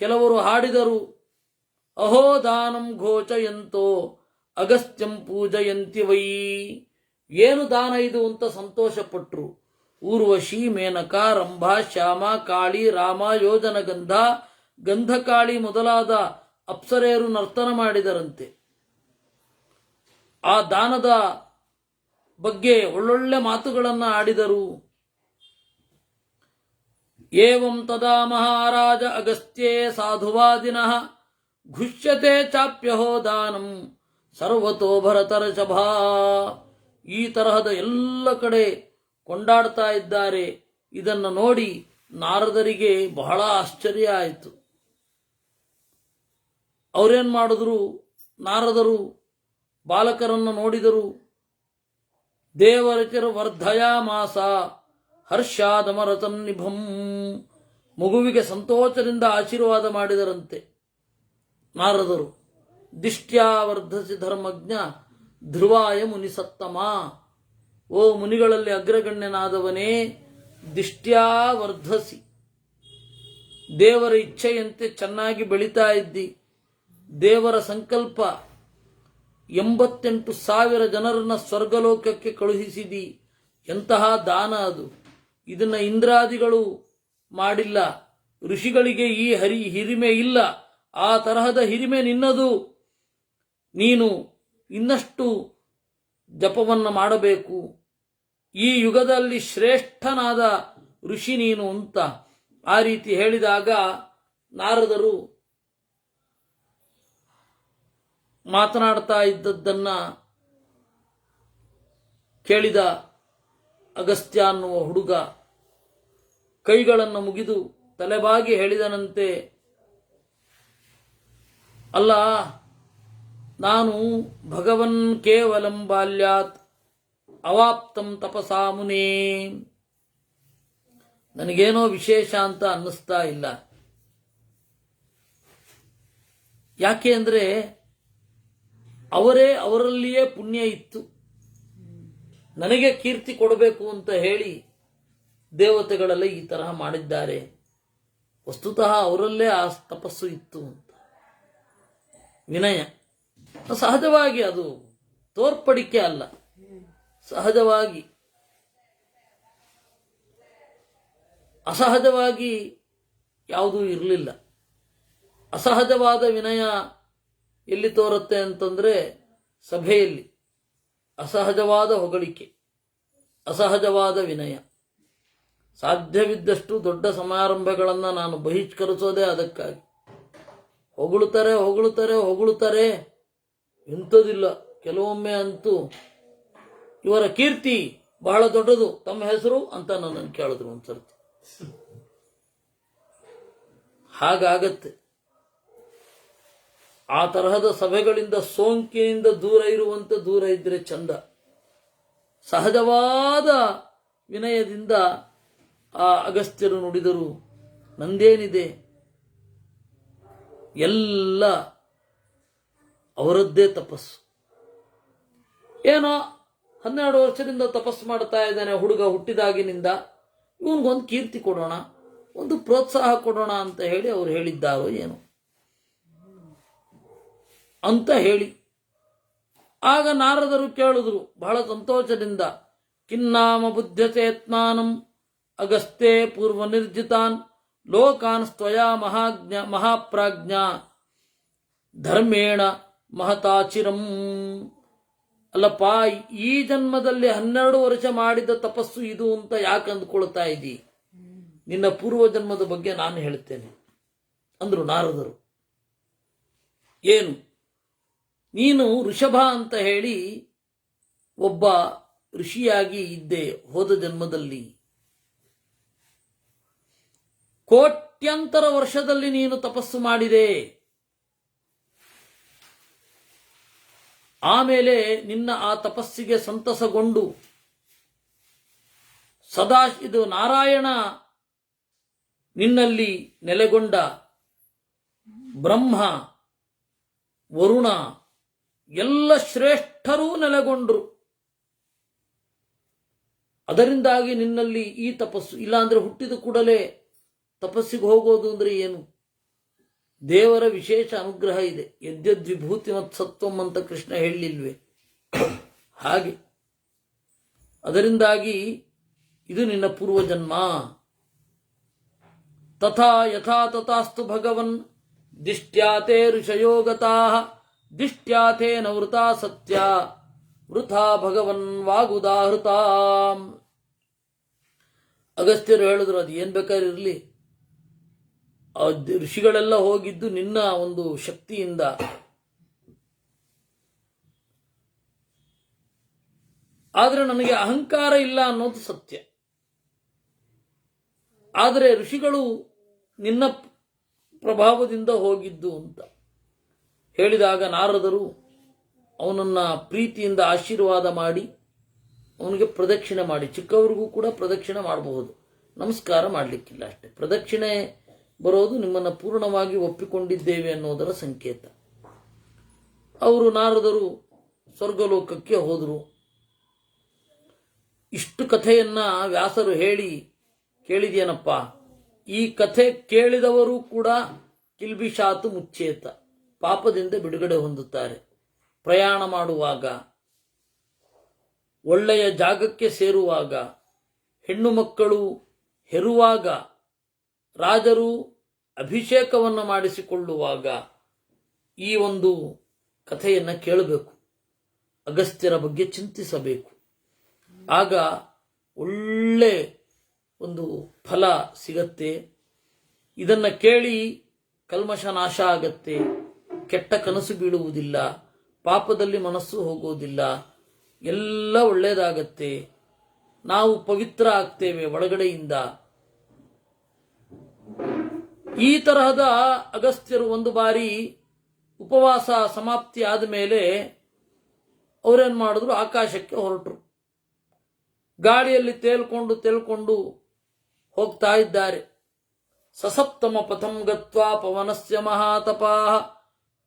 ಕೆಲವರು ಹಾಡಿದರು. ಅಹೋ ದಾನಂ ಘೋಷಯಂತೋ ಅಗಸ್ತ್ಯಂ ಪೂಜಯಂತಿ ವೈ. ಏನು ದಾನ ಇದು ಅಂತ ಸಂತೋಷಪಟ್ರು. ಊರ್ವಶಿ, ಮೇನಕ, ರಂಭಾ, ಶ್ಯಾಮ, ಕಾಳಿ, ರಾಮ, ಯೋಜನ ಗಂಧ, ಗಂಧಕಾಳಿ ಮೊದಲಾದ ಅಪ್ಸರೆಯರು ನರ್ತನ ಮಾಡಿದರಂತೆ. ಆ ದಾನದ ಬಗ್ಗೆ ಒಳ್ಳೊಳ್ಳೆ ಮಾತುಗಳನ್ನು ಆಡಿದರು. ಏವಂ ತದಾ ಮಹಾರಾಜ ಅಗಸ್ತ್ಯೇ ಸಾಧುವಾದಿನಃ ಘುಷ್ಯತೆ ಚಾಪ್ಯಹೋ ದಾನಂ ಸರ್ವತೋ ಭರತರ್ಷಭಾ. ಈ ತರಹದ ಎಲ್ಲ ಕಡೆ ಕೊಂಡಾಡ್ತಾ ಇದ್ದಾರೆ. ಇದನ್ನು ನೋಡಿ ನಾರದರಿಗೆ ಬಹಳ ಆಶ್ಚರ್ಯ ಆಯಿತು. ಅವರೇನ್ ಮಾಡಿದ್ರು? ನಾರದರು ಬಾಲಕರನ್ನು ನೋಡಿದರು. ದೇವರಚರ ವರ್ಧಯಾಮಾಸ ಹರ್ಷಾದಮರತನ್ನಿಭಂ. ಮಗುವಿಗೆ ಸಂತೋಷದಿಂದ ಆಶೀರ್ವಾದ ಮಾಡಿದರಂತೆ ನಾರದರು. ದಿಷ್ಟ್ಯಾ ವರ್ಧಸಿ ಧರ್ಮಜ್ಞ ಧ್ರುವಾಯ ಮುನಿಸತ್ತಮ. ಓ ಮುನಿಗಳಲ್ಲಿ ಅಗ್ರಗಣ್ಯನಾದವನೇ, ದಿಷ್ಟ್ಯಾ ವರ್ಧಸಿ, ದೇವರ ಇಚ್ಛೆಯಂತೆ ಚೆನ್ನಾಗಿ ಬೆಳೀತಾ ಇದ್ದಿ. ದೇವರ ಸಂಕಲ್ಪ 88,000 ಜನರನ್ನ ಸ್ವರ್ಗಲೋಕಕ್ಕೆ ಕಳುಹಿಸಿದಿ. ಎಂತಹ ದಾನ ಅದು! ಇದನ್ನ ಇಂದ್ರಾದಿಗಳು ಮಾಡಿಲ್ಲ. ಋಷಿಗಳಿಗೆ ಈ ಹಿರಿಮೆ ಇಲ್ಲ. ಆ ತರಹದ ಹಿರಿಮೆ ನಿನ್ನದು. ನೀನು ಇನ್ನಷ್ಟು ಜಪವನ್ನು ಮಾಡಬೇಕು. ಈ ಯುಗದಲ್ಲಿ ಶ್ರೇಷ್ಠನಾದ ಋಷಿ ನೀನು ಅಂತ ಆ ರೀತಿ ಹೇಳಿದಾಗ ನಾರದರು ಮಾತನಾಡ್ತಾ ಇದ್ದದ್ದನ್ನ ಕೇಳಿದ ಅಗಸ್ತ್ಯ ಅನ್ನುವ ಹುಡುಗ ಕೈಗಳನ್ನು ಮುಗಿದು ತಲೆಬಾಗಿ ಹೇಳಿದನಂತೆ, ಅಲ್ಲ, ನಾನು ಭಗವನ್ ಕೇವಲಂ ಬಾಲ್ಯಾತ್ ಅವಾಪ್ತಂ ತಪಸಾ ಮುನೇ. ನನಗೇನೋ ವಿಶೇಷ ಅಂತ ಅನ್ನಿಸ್ತಾ ಇಲ್ಲ. ಯಾಕೆ ಅಂದ್ರೆ ಅವರಲ್ಲಿಯೇ ಪುಣ್ಯ ಇತ್ತು. ನನಗೆ ಕೀರ್ತಿ ಕೊಡಬೇಕು ಅಂತ ಹೇಳಿ ದೇವತೆಗಳೆಲ್ಲ ಈ ತರಹ ಮಾಡಿದ್ದಾರೆ. ವಸ್ತುತಃ ಅವರಲ್ಲೇ ಆ ತಪಸ್ಸು ಇತ್ತು ಅಂತ. ವಿನಯ ಸಹಜವಾಗಿ, ಅದು ತೋರ್ಪಡಿಕೆ ಅಲ್ಲ, ಸಹಜವಾಗಿ. ಅಸಹಜವಾಗಿ ಯಾವುದೂ ಇರಲಿಲ್ಲ. ಅಸಹಜವಾದ ವಿನಯ ಎಲ್ಲಿ ತೋರುತ್ತೆ ಅಂತಂದ್ರೆ ಸಭೆಯಲ್ಲಿ. ಅಸಹಜವಾದ ಹೊಗಳಿಕೆ, ಅಸಹಜವಾದ ವಿನಯ. ಸಾಧ್ಯವಿದ್ದಷ್ಟು ದೊಡ್ಡ ಸಮಾರಂಭಗಳನ್ನು ನಾನು ಬಹಿಷ್ಕರಿಸೋದೇ ಅದಕ್ಕಾಗಿ. ಹೊಗಳುತ್ತಾರೆ ಹೊಗಳುತ್ತಾರೆ ಹೊಗಳುತ್ತಾರೆ, ಇಂಥದಿಲ್ಲ. ಕೆಲವೊಮ್ಮೆ ಅಂತೂ ಇವರ ಕೀರ್ತಿ ಬಹಳ ದೊಡ್ಡದು, ತಮ್ಮ ಹೆಸರು ಅಂತ ನನ್ನನ್ನು ಕೇಳಿದ್ರು ಒಂದ್ಸರ್ತಿ. ಹಾಗಾಗತ್ತೆ. ಆ ತರಹದ ಸಭೆಗಳಿಂದ ಸೋಂಕಿನಿಂದ ದೂರ ಇರುವಂತೆ ದೂರ ಇದ್ರೆ ಚಂದ. ಸಹಜವಾದ ವಿನಯದಿಂದ ಆ ಅಗಸ್ತ್ಯರು ನುಡಿದರು, ನಂದೇನಿದೆ, ಎಲ್ಲ ಅವರದ್ದೇ ತಪಸ್ಸು. ಏನೋ 12 ವರ್ಷದಿಂದ ತಪಸ್ಸು ಮಾಡ್ತಾ ಇದ್ದಾನೆ ಹುಡುಗ, ಹುಟ್ಟಿದಾಗಿನಿಂದ ಇವನಿಗೊಂದು ಕೀರ್ತಿ ಕೊಡೋಣ, ಒಂದು ಪ್ರೋತ್ಸಾಹ ಕೊಡೋಣ ಅಂತ ಹೇಳಿ ಅವ್ರು ಹೇಳಿದ್ದಾರೋ ಏನು ಅಂತ ಹೇಳಿ. ಆಗ ನಾರದರು ಕೇಳಿದ್ರು ಬಹಳ ಸಂತೋಷದಿಂದ, ಕಿನ್ನಾಮ ಬುದ್ಧಚೇತ್ನಾನಂ ಅಗಸ್ತ್ಯೇ ಪೂರ್ವ ನಿರ್ಜಿತಾನ್ ಲೋಕಾನ್ ಸ್ವಯಾ ಮಹಾಪ್ರಾಜ್ಞ ಧರ್ಮೇಣ ಮಹತಾಚಿರಂ. ಅಲ್ಲಪ್ಪ, ಈ ಜನ್ಮದಲ್ಲಿ 12 ವರ್ಷ ಮಾಡಿದ ತಪಸ್ಸು ಇದು ಅಂತ ಯಾಕೆ ಅಂದ್ಕೊಳ್ತಾ ಇದ್ದೀ? ನಿನ್ನ ಪೂರ್ವ ಜನ್ಮದ ಬಗ್ಗೆ ನಾನು ಹೇಳ್ತೇನೆ ಅಂದ್ರು ನಾರದರು. ಏನು, ನೀನು ಋಷಭ ಅಂತ ಹೇಳಿ ಒಬ್ಬ ಋಷಿಯಾಗಿ ಇದ್ದೆ ಹೋದ ಜನ್ಮದಲ್ಲಿ. ಕೋಟ್ಯಂತರ ವರ್ಷದಲ್ಲಿ ನೀನು ತಪಸ್ಸು ಮಾಡಿದೆ. ಆಮೇಲೆ ನಿನ್ನ ಆ ತಪಸ್ಸಿಗೆ ಸಂತಸಗೊಂಡು ಇದು ನಾರಾಯಣ ನಿನ್ನಲ್ಲಿ ನೆಲೆಗೊಂಡ. ಬ್ರಹ್ಮ, ವರುಣ ಎಲ್ಲ ಶ್ರೇಷ್ಠರೂ ನೆಲೆಗೊಂಡ್ರು. ಅದರಿಂದಾಗಿ ನಿನ್ನಲ್ಲಿ ಈ ತಪಸ್ಸು. ಇಲ್ಲಾಂದ್ರೆ ಹುಟ್ಟಿದ ಕೂಡಲೇ ತಪಸ್ಸಿಗೆ ಹೋಗೋದು ಅಂದ್ರೆ ಏನು? ದೇವರ ವಿಶೇಷ ಅನುಗ್ರಹ ಇದೆ. ಯದ್ಯದ್ವಿಭೂತಿ ಮತ್ಸತ್ವಂ ಅಂತ ಕೃಷ್ಣ ಹೇಳಿಲ್ವೇ? ಹಾಗೆ ಅದರಿಂದಾಗಿ ಇದು ನಿನ್ನ ಪೂರ್ವಜನ್ಮ. ತಥಾ ಯಥಾ ತಥಾಸ್ತು ಭಗವನ್ ದಿಷ್ಟ್ಯಾತೆ ಋಷಯೋಗತಾಃ ದಿಷ್ಟ್ಯಾತೆ ನವೃತಾ ಸತ್ಯ ವೃಥಾ ಭಗವನ್ ವಾಗುದಾಹೃತಾಂ. ಅಗಸ್ತ್ಯರು ಹೇಳಿದ್ರು, ಅದು ಏನ್ ಬೇಕಾದ್ರೆ ಇರಲಿ, ಋಷಿಗಳೆಲ್ಲ ಹೋಗಿದ್ದು ನಿನ್ನ ಒಂದು ಶಕ್ತಿಯಿಂದ. ಆದ್ರೆ ನನಗೆ ಅಹಂಕಾರ ಇಲ್ಲ ಅನ್ನೋದು ಸತ್ಯ. ಆದರೆ ಋಷಿಗಳು ನಿನ್ನ ಪ್ರಭಾವದಿಂದ ಹೋಗಿದ್ದು ಅಂತ ಹೇಳಿದಾಗ ನಾರದರು ಅವನನ್ನ ಪ್ರೀತಿಯಿಂದ ಆಶೀರ್ವಾದ ಮಾಡಿ ಅವನಿಗೆ ಪ್ರದಕ್ಷಿಣೆ ಮಾಡಿ, ಚಿಕ್ಕವರಿಗೂ ಕೂಡ ಪ್ರದಕ್ಷಿಣೆ ಮಾಡಬಹುದು, ನಮಸ್ಕಾರ ಮಾಡಲಿಕ್ಕಿಲ್ಲ ಅಷ್ಟೇ. ಪ್ರದಕ್ಷಿಣೆ ಬರೋದು ನಿಮ್ಮನ್ನು ಪೂರ್ಣವಾಗಿ ಒಪ್ಪಿಕೊಂಡಿದ್ದೇವೆ ಅನ್ನೋದರ ಸಂಕೇತ. ಅವರು ನಾರದರು ಸ್ವರ್ಗಲೋಕಕ್ಕೆ ಹೋದರು. ಇಷ್ಟು ಕಥೆಯನ್ನ ವ್ಯಾಸರು ಹೇಳಿ, ಕೇಳಿದೇನಪ್ಪ, ಈ ಕಥೆ ಕೇಳಿದವರು ಕೂಡ ಕಿಲ್ಬಿಷಾತು ಮುಚ್ಚೇತ, ಪಾಪದಿಂದ ಬಿಡುಗಡೆ ಹೊಂದುತ್ತಾರೆ. ಪ್ರಯಾಣ ಮಾಡುವಾಗ, ಒಳ್ಳೆಯ ಜಾಗಕ್ಕೆ ಸೇರುವಾಗ, ಹೆಣ್ಣು ಮಕ್ಕಳು ಹೆರುವಾಗ, ರಾಜರು ಅಭಿಷೇಕವನ್ನು ಮಾಡಿಸಿಕೊಳ್ಳುವಾಗ ಈ ಒಂದು ಕಥೆಯನ್ನು ಕೇಳಬೇಕು. ಅಗಸ್ತ್ಯರ ಬಗ್ಗೆ ಚಿಂತಿಸಬೇಕು. ಆಗ ಒಳ್ಳೆ ಒಂದು ಫಲ ಸಿಗತ್ತೆ. ಇದನ್ನ ಕೇಳಿ ಕಲ್ಮಶ ನಾಶ ಆಗತ್ತೆ, ಕೆಟ್ಟ ಕನಸು ಬೀಳುವುದಿಲ್ಲ, ಪಾಪದಲ್ಲಿ ಮನಸ್ಸು ಹೋಗೋದಿಲ್ಲ, ಎಲ್ಲ ಒಳ್ಳೆಯದಾಗತ್ತೆ. ನಾವು ಪವಿತ್ರ ಆಗ್ತೇವೆ ಒಳಗಡೆಯಿಂದ. ಈ ತರಹದ ಅಗಸ್ತ್ಯರು ಒಂದು ಬಾರಿ ಉಪವಾಸ ಸಮಾಪ್ತಿ ಆದ ಮೇಲೆ ಅವರೇನ್ ಮಾಡಿದ್ರು, ಆಕಾಶಕ್ಕೆ ಹೊರಟರು. ಗಾಳಿಯಲ್ಲಿ ತೇಲ್ಕೊಂಡು ಹೋಗ್ತಾ ಇದ್ದಾರೆ. ಸಸಪ್ತಮ ಪಥಂ ಗತ್ವಾ ಪವನಸ್ಯ ಮಹಾತಪಾಃ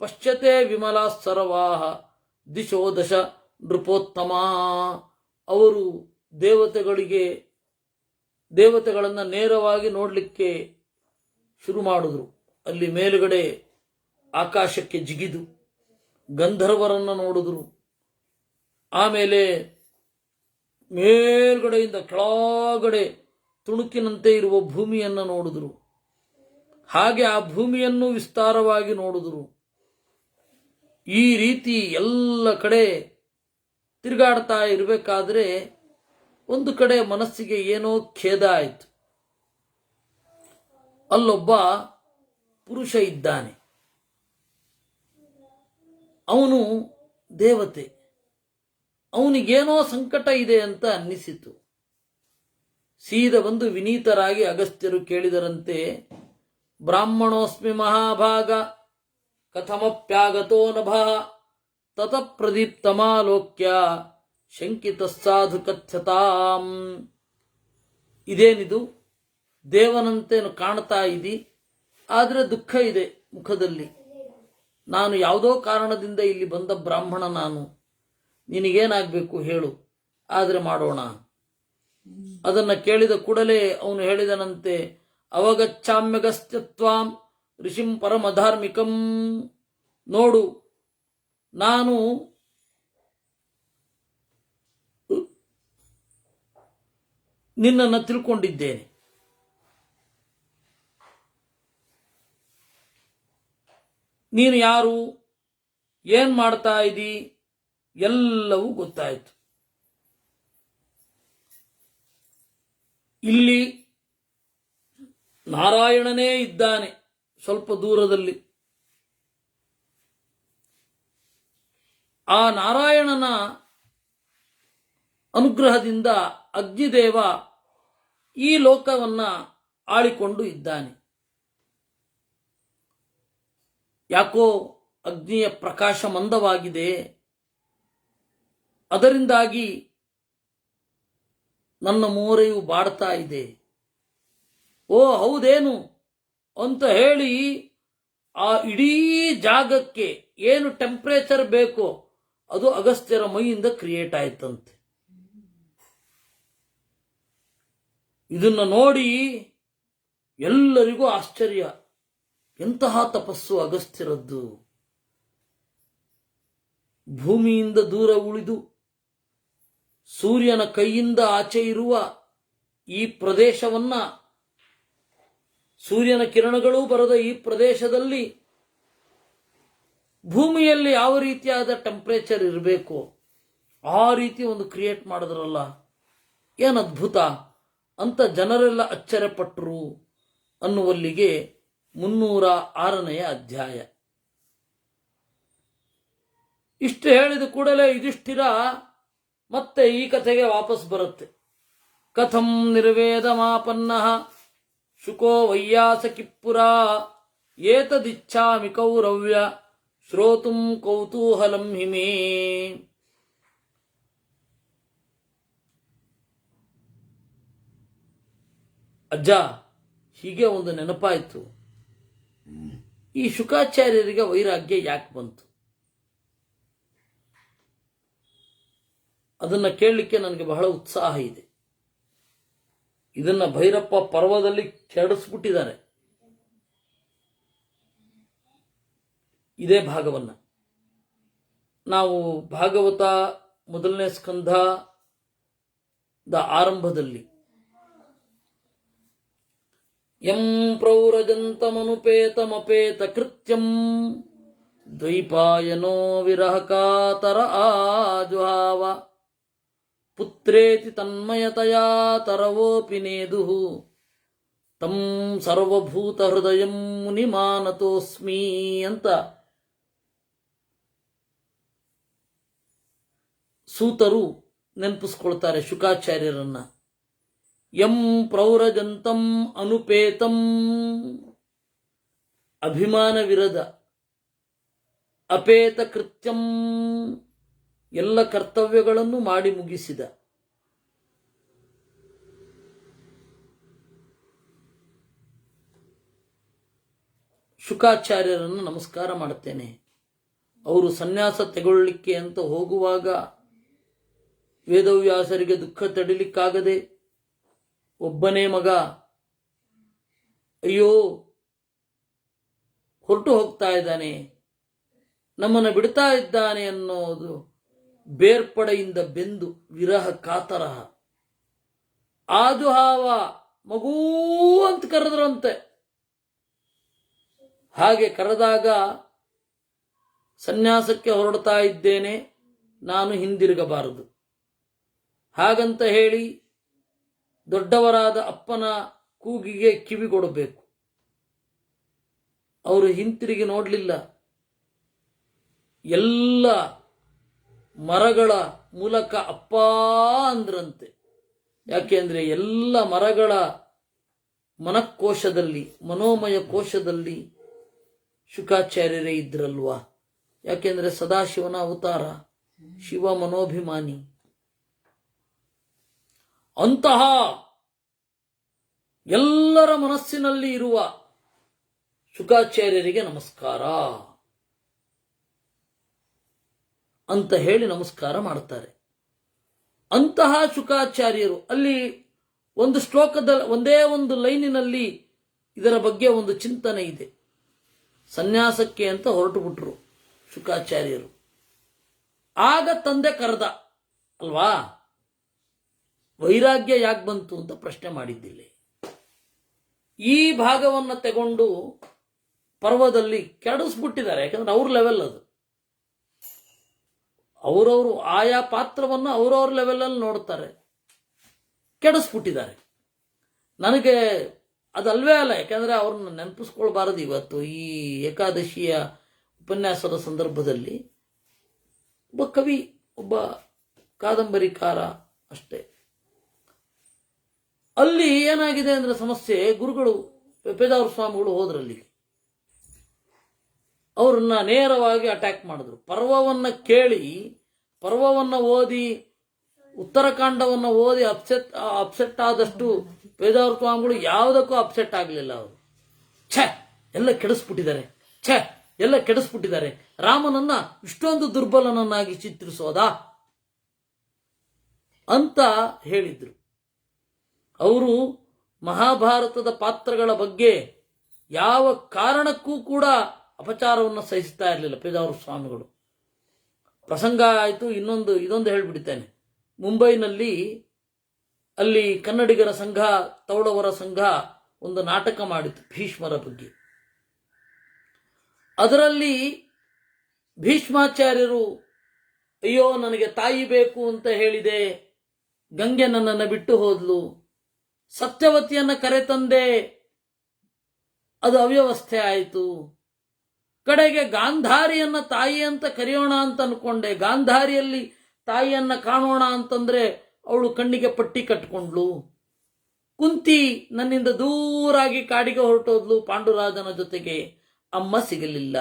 ಪಶ್ಯತೆ ವಿಮಲಾ ಸರ್ವಾಃ ದಿಶೋ ದಶ ನೃಪೋತ್ತಮ. ಅವರು ದೇವತೆಗಳನ್ನ ನೇರವಾಗಿ ನೋಡಲಿಕ್ಕೆ ಶುರು ಮಾಡಿದ್ರು. ಅಲ್ಲಿ ಮೇಲುಗಡೆ ಆಕಾಶಕ್ಕೆ ಜಿಗಿದು ಗಂಧರ್ವರನ್ನ ನೋಡಿದ್ರು. ಆಮೇಲೆ ಮೇಲ್ಗಡೆಯಿಂದ ಕೆಳಗಡೆ ತುಣುಕಿನಂತೆ ಇರುವ ಭೂಮಿಯನ್ನು ನೋಡಿದ್ರು. ಹಾಗೆ ಆ ಭೂಮಿಯನ್ನು ವಿಸ್ತಾರವಾಗಿ ನೋಡಿದ್ರು. ಈ ರೀತಿ ಎಲ್ಲ ಕಡೆ ತಿರುಗಾಡ್ತಾ ಇರಬೇಕಾದ್ರೆ ಒಂದು ಕಡೆ ಮನಸ್ಸಿಗೆ ಏನೋ ಖೇದ ಆಯಿತು. ಅಲ್ಲೊಬ್ಬ ಪುರುಷ ಇದ್ದಾನೆ, ಅವನು ದೇವತೆ. ಅವನಿಗೇನೋ ಸಂಕಟ ಇದೆ ಅಂತ ಅನ್ನಿಸಿತು. ಸೀದ ಬಂದು ವಿನೀತರಾಗಿ ಅಗಸ್ತ್ಯರು ಕೇಳಿದರಂತೆ, ಬ್ರಾಹ್ಮಣೋಸ್ಮಿ ಮಹಾಭಾಗ ಕಥಮಪ್ಯಾಗತೋ ನಭಃ ತತ ಪ್ರದೀಪ್ತಮಾಲೋಕ್ಯ ಶಂಕಿತ ಸಾಧು ಕಥ್ಯತಾಂ. ಇದೇನಿದು? ದೇವನಂತೇನು ಕಾಣ್ತಾ ಇದ್ದಿ, ಆದರೆ ದುಃಖ ಇದೆ ಮುಖದಲ್ಲಿ. ನಾನು ಯಾವುದೋ ಕಾರಣದಿಂದ ಇಲ್ಲಿ ಬಂದ ಬ್ರಾಹ್ಮಣ ನಾನು. ನಿನಗೇನಾಗಬೇಕು ಹೇಳು, ಆದರೆ ಮಾಡೋಣ. ಅದನ್ನು ಕೇಳಿದ ಕೂಡಲೇ ಅವನು ಹೇಳಿದನಂತೆ, ಅವಗಚ್ಚಾಮ್ಯಗಸ್ತ್ಯತ್ವಾಂ ಋಷಿಂ ಪರಮಧಾರ್ಮಿಕಂ. ನೋಡು, ನಾನು ನಿನ್ನನ್ನು ತಿಳ್ಕೊಂಡಿದ್ದೇನೆ. ನೀನು ಯಾರು, ಏನ್ ಮಾಡ್ತಾ ಇದ್ದೀ, ಎಲ್ಲವೂ ಗೊತ್ತಾಯಿತು. ಇಲ್ಲಿ ನಾರಾಯಣನೇ ಇದ್ದಾನೆ ಸ್ವಲ್ಪ ದೂರದಲ್ಲಿ. ಆ ನಾರಾಯಣನ ಅನುಗ್ರಹದಿಂದ ಅಗ್ನಿದೇವ ಈ ಲೋಕವನ್ನ ಆಳಿಕೊಂಡು ಇದ್ದಾನೆ. ಯಾಕೋ ಅಗ್ನಿಯ ಪ್ರಕಾಶ ಮಂದವಾಗಿದೆ, ಅದರಿಂದಾಗಿ ನನ್ನ ಮೋರೆಯು ಬಾಡ್ತಾ ಇದೆ. ಓ ಹೌದೇನು ಅಂತ ಹೇಳಿ ಆ ಇಡೀ ಜಾಗಕ್ಕೆ ಏನು ಟೆಂಪರೇಚರ್ ಬೇಕೋ ಅದು ಅಗಸ್ತ್ಯರ ಮೈಯಿಂದ ಕ್ರಿಯೇಟ್ ಆಯ್ತಂತೆ. ಇದನ್ನು ನೋಡಿ ಎಲ್ಲರಿಗೂ ಆಶ್ಚರ್ಯ. ಎಂತಹ ತಪಸ್ಸು ಅಗಸ್ತ್ಯರದ್ದು. ಭೂಮಿಯಿಂದ ದೂರ ಉಳಿದು ಸೂರ್ಯನ ಕೈಯಿಂದ ಆಚೆ ಇರುವ ಈ ಪ್ರದೇಶವನ್ನ, ಸೂರ್ಯನ ಕಿರಣಗಳೂ ಬರದ ಈ ಪ್ರದೇಶದಲ್ಲಿ ಭೂಮಿಯಲ್ಲಿ ಯಾವ ರೀತಿಯಾದ ಟೆಂಪರೇಚರ್ ಇರಬೇಕು ಆ ರೀತಿ ಒಂದು ಕ್ರಿಯೇಟ್ ಮಾಡಿದ್ರಲ್ಲ, ಏನು ಅದ್ಭುತ ಅಂತ ಜನರೆಲ್ಲ ಅಚ್ಚರಿಪಟ್ಟರು ಅನ್ನುವಲ್ಲಿಗೆ 306ನೇ ಅಧ್ಯಾಯ. ಇಷ್ಟು ಹೇಳಿದ ಕೂಡಲೇ ಯುಧಿಷ್ಠಿರ ಮತ್ತೆ ಈ ಕಥೆಗೆ ವಾಪಸ್ ಬರುತ್ತೆ. ಕಥಂ ನಿರ್ವೇದಮಾಪನ್ನ ಶುಕೋ ವೈಯಾಸಕಿಪುರ ಏತದಿಚ್ಛಾಮಿ ಕೌರವ್ಯ ಶ್ರೋತುಂ ಕೌತೂಹಲಂ ಹಿಮೇ. ಅಜ್ಜ, ಹೀಗೆ ಒಂದು ನೆನಪಾಯಿತು. ಈ ಶುಕಾಚಾರ್ಯರಿಗೆ ವೈರಾಗ್ಯ ಯಾಕೆ ಬಂತು? ಅದನ್ನ ಕೇಳಲಿಕ್ಕೆ ನನಗೆ ಬಹಳ ಉತ್ಸಾಹ ಇದೆ. ಇದನ್ನ ಭೈರಪ್ಪ ಪರ್ವದಲ್ಲಿ ಕೆಡಿಸ್ಬಿಟ್ಟಿದ್ದಾರೆ. ಇದೇ ಭಾಗವನ್ನ ನಾವು ಭಾಗವತ 1ನೇ ಸ್ಕಂಧದ ಆರಂಭದಲ್ಲಿ ಯಂ ಪ್ರೌರಜಂತಮನುಪೇತಮಪೇತ ಕೃತ್ಯಂ ದ್ವೈಪಾಯನೋ ವಿರಹಕಾತರ ಆಜುಹಾವ ಪುತ್ರೇತಿ ತನ್ಮಯತಯಾ ತರವೋಪಿ ನೇದುಃ ತಂ ಸರ್ವಭೂತ ಹೃದಯಂ ಮುನಿಮಾನತೋಸ್ಮಿ ಅಂತ ಸೂತರು ನೆನಪಿಸ್ಕೊಳ್ತಾರೆ ಶುಕಾಚಾರ್ಯರನ್ನ. ಯಂ ಪ್ರೌರಜಂತಂ ಅನುಪೇತಂ, ಅಭಿಮಾನವಿರದ, ಅಪೇತ ಕೃತ್ಯಂ, ಎಲ್ಲ ಕರ್ತವ್ಯಗಳನ್ನು ಮಾಡಿ ಮುಗಿಸಿದ, ಶುಕಾಚಾರ್ಯರನ್ನು ನಮಸ್ಕಾರ ಮಾಡುತ್ತೇನೆ. ಅವರು ಸನ್ಯಾಸ ತೆಗೊಳ್ಳಿಕ್ಕೆ ಅಂತ ಹೋಗುವಾಗ ವೇದವ್ಯಾಸರಿಗೆ ದುಃಖ ತಡಿಲಿಕ್ಕಾಗದೆ ಒಬ್ಬನೇ ಮಗ ಅಯ್ಯೋ ಹೊರಟು ಹೋಗ್ತಾ ಇದ್ದಾನೆ, ನಮ್ಮನ್ನು ಬಿಡ್ತಾ ಇದ್ದಾನೆ ಅನ್ನೋದು ಬೇರ್ಪಡೆಯಿಂದ ಬೆಂದು ವಿರಹ ಕಾತರ ಆಜುಹಾವ ಮಗೂ ಅಂತ ಕರೆದ್ರಂತೆ. ಹಾಗೆ ಕರೆದಾಗ ಸನ್ಯಾಸಕ್ಕೆ ಹೊರಡ್ತಾ ಇದ್ದೇನೆ, ನಾನು ಹಿಂದಿರುಗಬಾರದು ಹಾಗಂತ ಹೇಳಿ ದೊಡ್ಡವರಾದ ಅಪ್ಪನ ಕೂಗಿಗೆ ಕಿವಿಗೊಡಬೇಕು. ಅವರು ಹಿಂತಿರುಗಿ ನೋಡಲಿಲ್ಲ. ಎಲ್ಲ ಮರಗಳ ಮೂಲಕ ಅಪ್ಪ ಅಂದ್ರಂತೆ. ಯಾಕೆಂದ್ರೆ ಎಲ್ಲ ಮರಗಳ ಮನಃಕೋಶದಲ್ಲಿ, ಮನೋಮಯ ಕೋಶದಲ್ಲಿ ಶುಕಾಚಾರ್ಯರೇ ಇದ್ರಲ್ವಾ? ಯಾಕೆಂದ್ರೆ ಸದಾಶಿವನ ಅವತಾರ, ಶಿವ ಮನೋಭಿಮಾನಿ. ಅಂತಹ ಎಲ್ಲರ ಮನಸ್ಸಿನಲ್ಲಿ ಇರುವ ಶುಕಾಚಾರ್ಯರಿಗೆ ನಮಸ್ಕಾರ ಅಂತ ಹೇಳಿ ನಮಸ್ಕಾರ ಮಾಡುತ್ತಾರೆ. ಅಂತಹ ಶುಕಾಚಾರ್ಯರು ಅಲ್ಲಿ ಒಂದು ಶ್ಲೋಕದಲ್ಲಿ, ಒಂದೇ ಒಂದು ಲೈನಿನಲ್ಲಿ ಇದರ ಬಗ್ಗೆ ಒಂದು ಚಿಂತನೆ ಇದೆ. ಸನ್ಯಾಸಕ್ಕೆ ಅಂತ ಹೊರಟು ಬಿಟ್ರು ಶುಕಾಚಾರ್ಯರು. ಆಗ ತಂದೆ ಕರೆದ ಅಲ್ವಾ, ವೈರಾಗ್ಯ ಯಾಕೆ ಬಂತು ಅಂತ ಪ್ರಶ್ನೆ ಮಾಡಿದ್ದಿಲ್ಲ. ಈ ಭಾಗವನ್ನು ತಗೊಂಡು ಪರ್ವದಲ್ಲಿ ಕೆಡಿಸ್ಬಿಟ್ಟಿದ್ದಾರೆ. ಯಾಕಂದ್ರೆ ಅವ್ರ ಲೆವೆಲ್ ಅದು, ಅವರವರು ಆಯಾ ಪಾತ್ರವನ್ನು ಅವರವ್ರ ಲೆವೆಲಲ್ಲಿ ನೋಡ್ತಾರೆ, ಕೆಡಿಸ್ಬಿಟ್ಟಿದ್ದಾರೆ. ನನಗೆ ಅದಲ್ವೇ ಅಲ್ಲ, ಯಾಕಂದ್ರೆ ಅವ್ರನ್ನ ನೆನಪಿಸ್ಕೊಳ್ಬಾರದು. ಇವತ್ತು ಈ ಏಕಾದಶಿಯ ಉಪನ್ಯಾಸದ ಸಂದರ್ಭದಲ್ಲಿ ಒಬ್ಬ ಕವಿ, ಒಬ್ಬ ಕಾದಂಬರಿಕಾರ ಅಷ್ಟೇ. ಅಲ್ಲಿ ಏನಾಗಿದೆ ಅಂದ್ರೆ ಸಮಸ್ಯೆ, ಗುರುಗಳು ಪೇಜಾವರ ಸ್ವಾಮಿಗಳು ಹೋದ್ರಲ್ಲಿ, ಅವ್ರನ್ನ ನೇರವಾಗಿ ಅಟ್ಯಾಕ್ ಮಾಡಿದ್ರು. ಪರ್ವವನ್ನ ಕೇಳಿ, ಪರ್ವವನ್ನ ಓದಿ, ಉತ್ತರಕಾಂಡವನ್ನ ಓದಿ ಅಪ್ಸೆಟ್ ಆದಷ್ಟು ಪೇಜಾವರ ಸ್ವಾಮಿಗಳು ಯಾವುದಕ್ಕೂ ಅಪ್ಸೆಟ್ ಆಗಲಿಲ್ಲ. ಅವರು ಎಲ್ಲ ಕೆಡಿಸ್ಬಿಟ್ಟಿದ್ದಾರೆ, ಎಲ್ಲ ಕೆಡಿಸ್ಬಿಟ್ಟಿದ್ದಾರೆ, ರಾಮನನ್ನ ಇಷ್ಟೊಂದು ದುರ್ಬಲನನ್ನಾಗಿ ಚಿತ್ರಿಸೋದಾ ಅಂತ ಹೇಳಿದ್ರು. ಅವರು ಮಹಾಭಾರತದ ಪಾತ್ರಗಳ ಬಗ್ಗೆ ಯಾವ ಕಾರಣಕ್ಕೂ ಕೂಡ ಅಪಚಾರವನ್ನು ಸಹಿಸ್ತಾ ಇರಲಿಲ್ಲ ಪೇಜಾವರ ಸ್ವಾಮಿಗಳು. ಪ್ರಸಂಗ ಆಯಿತು. ಇದೊಂದು ಹೇಳ್ಬಿಡ್ತೇನೆ. ಮುಂಬೈನಲ್ಲಿ ಅಲ್ಲಿ ಕನ್ನಡಿಗರ ಸಂಘ, ತೌಳವರ ಸಂಘ ಒಂದು ನಾಟಕ ಮಾಡಿತು ಭೀಷ್ಮರ ಬಗ್ಗೆ. ಅದರಲ್ಲಿ ಭೀಷ್ಮಾಚಾರ್ಯರು, ಅಯ್ಯೋ ನನಗೆ ತಾಯಿ ಬೇಕು ಅಂತ ಹೇಳಿದೆ, ಗಂಗೆ ನನ್ನನ್ನು ಬಿಟ್ಟು ಹೋದ್ಲು, ಸತ್ಯವತಿಯನ್ನ ಕರೆತಂದೆ, ಅದು ಅವ್ಯವಸ್ಥೆ ಆಯಿತು, ಕಡೆಗೆ ಗಾಂಧಾರಿಯನ್ನ ತಾಯಿ ಅಂತ ಕರೆಯೋಣ ಅಂತ ಅನ್ಕೊಂಡೆ, ಗಾಂಧಾರಿಯಲ್ಲಿ ತಾಯಿಯನ್ನ ಕಾಣೋಣ ಅಂತಂದ್ರೆ ಅವಳು ಕಣ್ಣಿಗೆ ಪಟ್ಟಿ ಕಟ್ಕೊಂಡ್ಲು, ಕುಂತಿ ನನ್ನಿಂದ ದೂರಾಗಿ ಕಾಡಿಗೆ ಹೊರಟೋದ್ಲು ಪಾಂಡುರಾಜನ ಜೊತೆಗೆ, ಅಮ್ಮ ಸಿಗಲಿಲ್ಲ,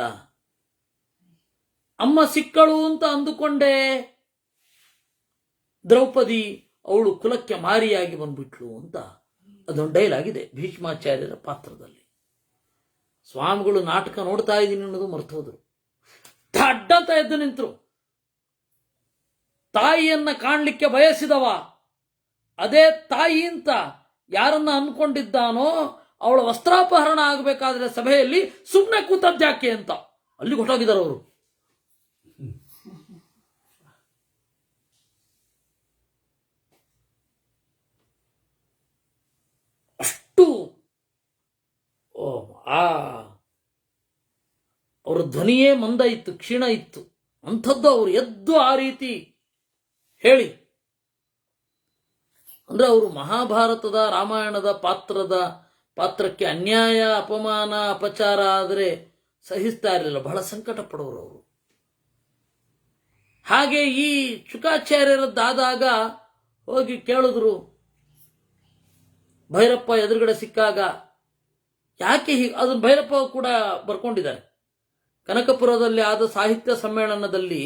ಅಮ್ಮ ಸಿಕ್ಕಳು ಅಂತ ಅಂದುಕೊಂಡೆ, ದ್ರೌಪದಿ ಅವಳು ಕುಲಕ್ಕೆ ಮಾರಿಯಾಗಿ ಬಂದ್ಬಿಟ್ಲು ಅಂತ ಅದೊಂದು ಡೈಲಾಗ್ ಇದೆ ಭೀಷ್ಮಾಚಾರ್ಯರ ಪಾತ್ರದಲ್ಲಿ. ಸ್ವಾಮಿಗಳು ನಾಟಕ ನೋಡ್ತಾ ಇದ್ದೀನಿ ಅನ್ನೋದು ಮರ್ತು ಹೋದ್ರು. ದಡ್ಡಂತ ಎದ್ದು ನಿಂತರು. ತಾಯಿಯನ್ನ ಕಾಣ್ಲಿಕ್ಕೆ ಬಯಸಿದವ, ಅದೇ ತಾಯಿ ಅಂತ ಯಾರನ್ನ ಅನ್ಕೊಂಡಿದ್ದಾನೋ ಅವಳ ವಸ್ತ್ರಾಪಹರಣ ಆಗಬೇಕಾದ್ರೆ ಸಭೆಯಲ್ಲಿ ಸುಮ್ಮನೆ ಕೂತದ್ಯಾಕೆ ಅಂತ ಅಲ್ಲಿ ಹೊಟ್ಟೋಗಿದ್ದಾರೆ ಅವರು. ಅಷ್ಟು ಅವರ ಧ್ವನಿಯೇ ಮಂದ ಇತ್ತು, ಕ್ಷೀಣ ಇತ್ತು. ಅಂಥದ್ದು ಅವರು ಎದ್ದು ಆ ರೀತಿ ಹೇಳಿ, ಅಂದ್ರೆ ಅವರು ಮಹಾಭಾರತದ, ರಾಮಾಯಣದ ಪಾತ್ರಕ್ಕೆ ಅನ್ಯಾಯ, ಅಪಮಾನ, ಅಪಚಾರ ಆದರೆ ಸಹಿಸ್ತಾ ಇರಲಿಲ್ಲ. ಬಹಳ ಸಂಕಟ ಪಡೋರು ಅವರು. ಹಾಗೆ ಈ ಶುಕಾಚಾರ್ಯರದ್ದಾದಾಗ ಹೋಗಿ ಕೇಳಿದ್ರು. ಭೈರಪ್ಪ ಎದುರುಗಡೆ ಸಿಕ್ಕಾಗ ಯಾಕೆ ಅದನ್ನು ಭೈರಪ್ಪ ಕೂಡ ಬರ್ಕೊಂಡಿದ್ದಾರೆ. ಕನಕಪುರದಲ್ಲಿ ಆದ ಸಾಹಿತ್ಯ ಸಮ್ಮೇಳನದಲ್ಲಿ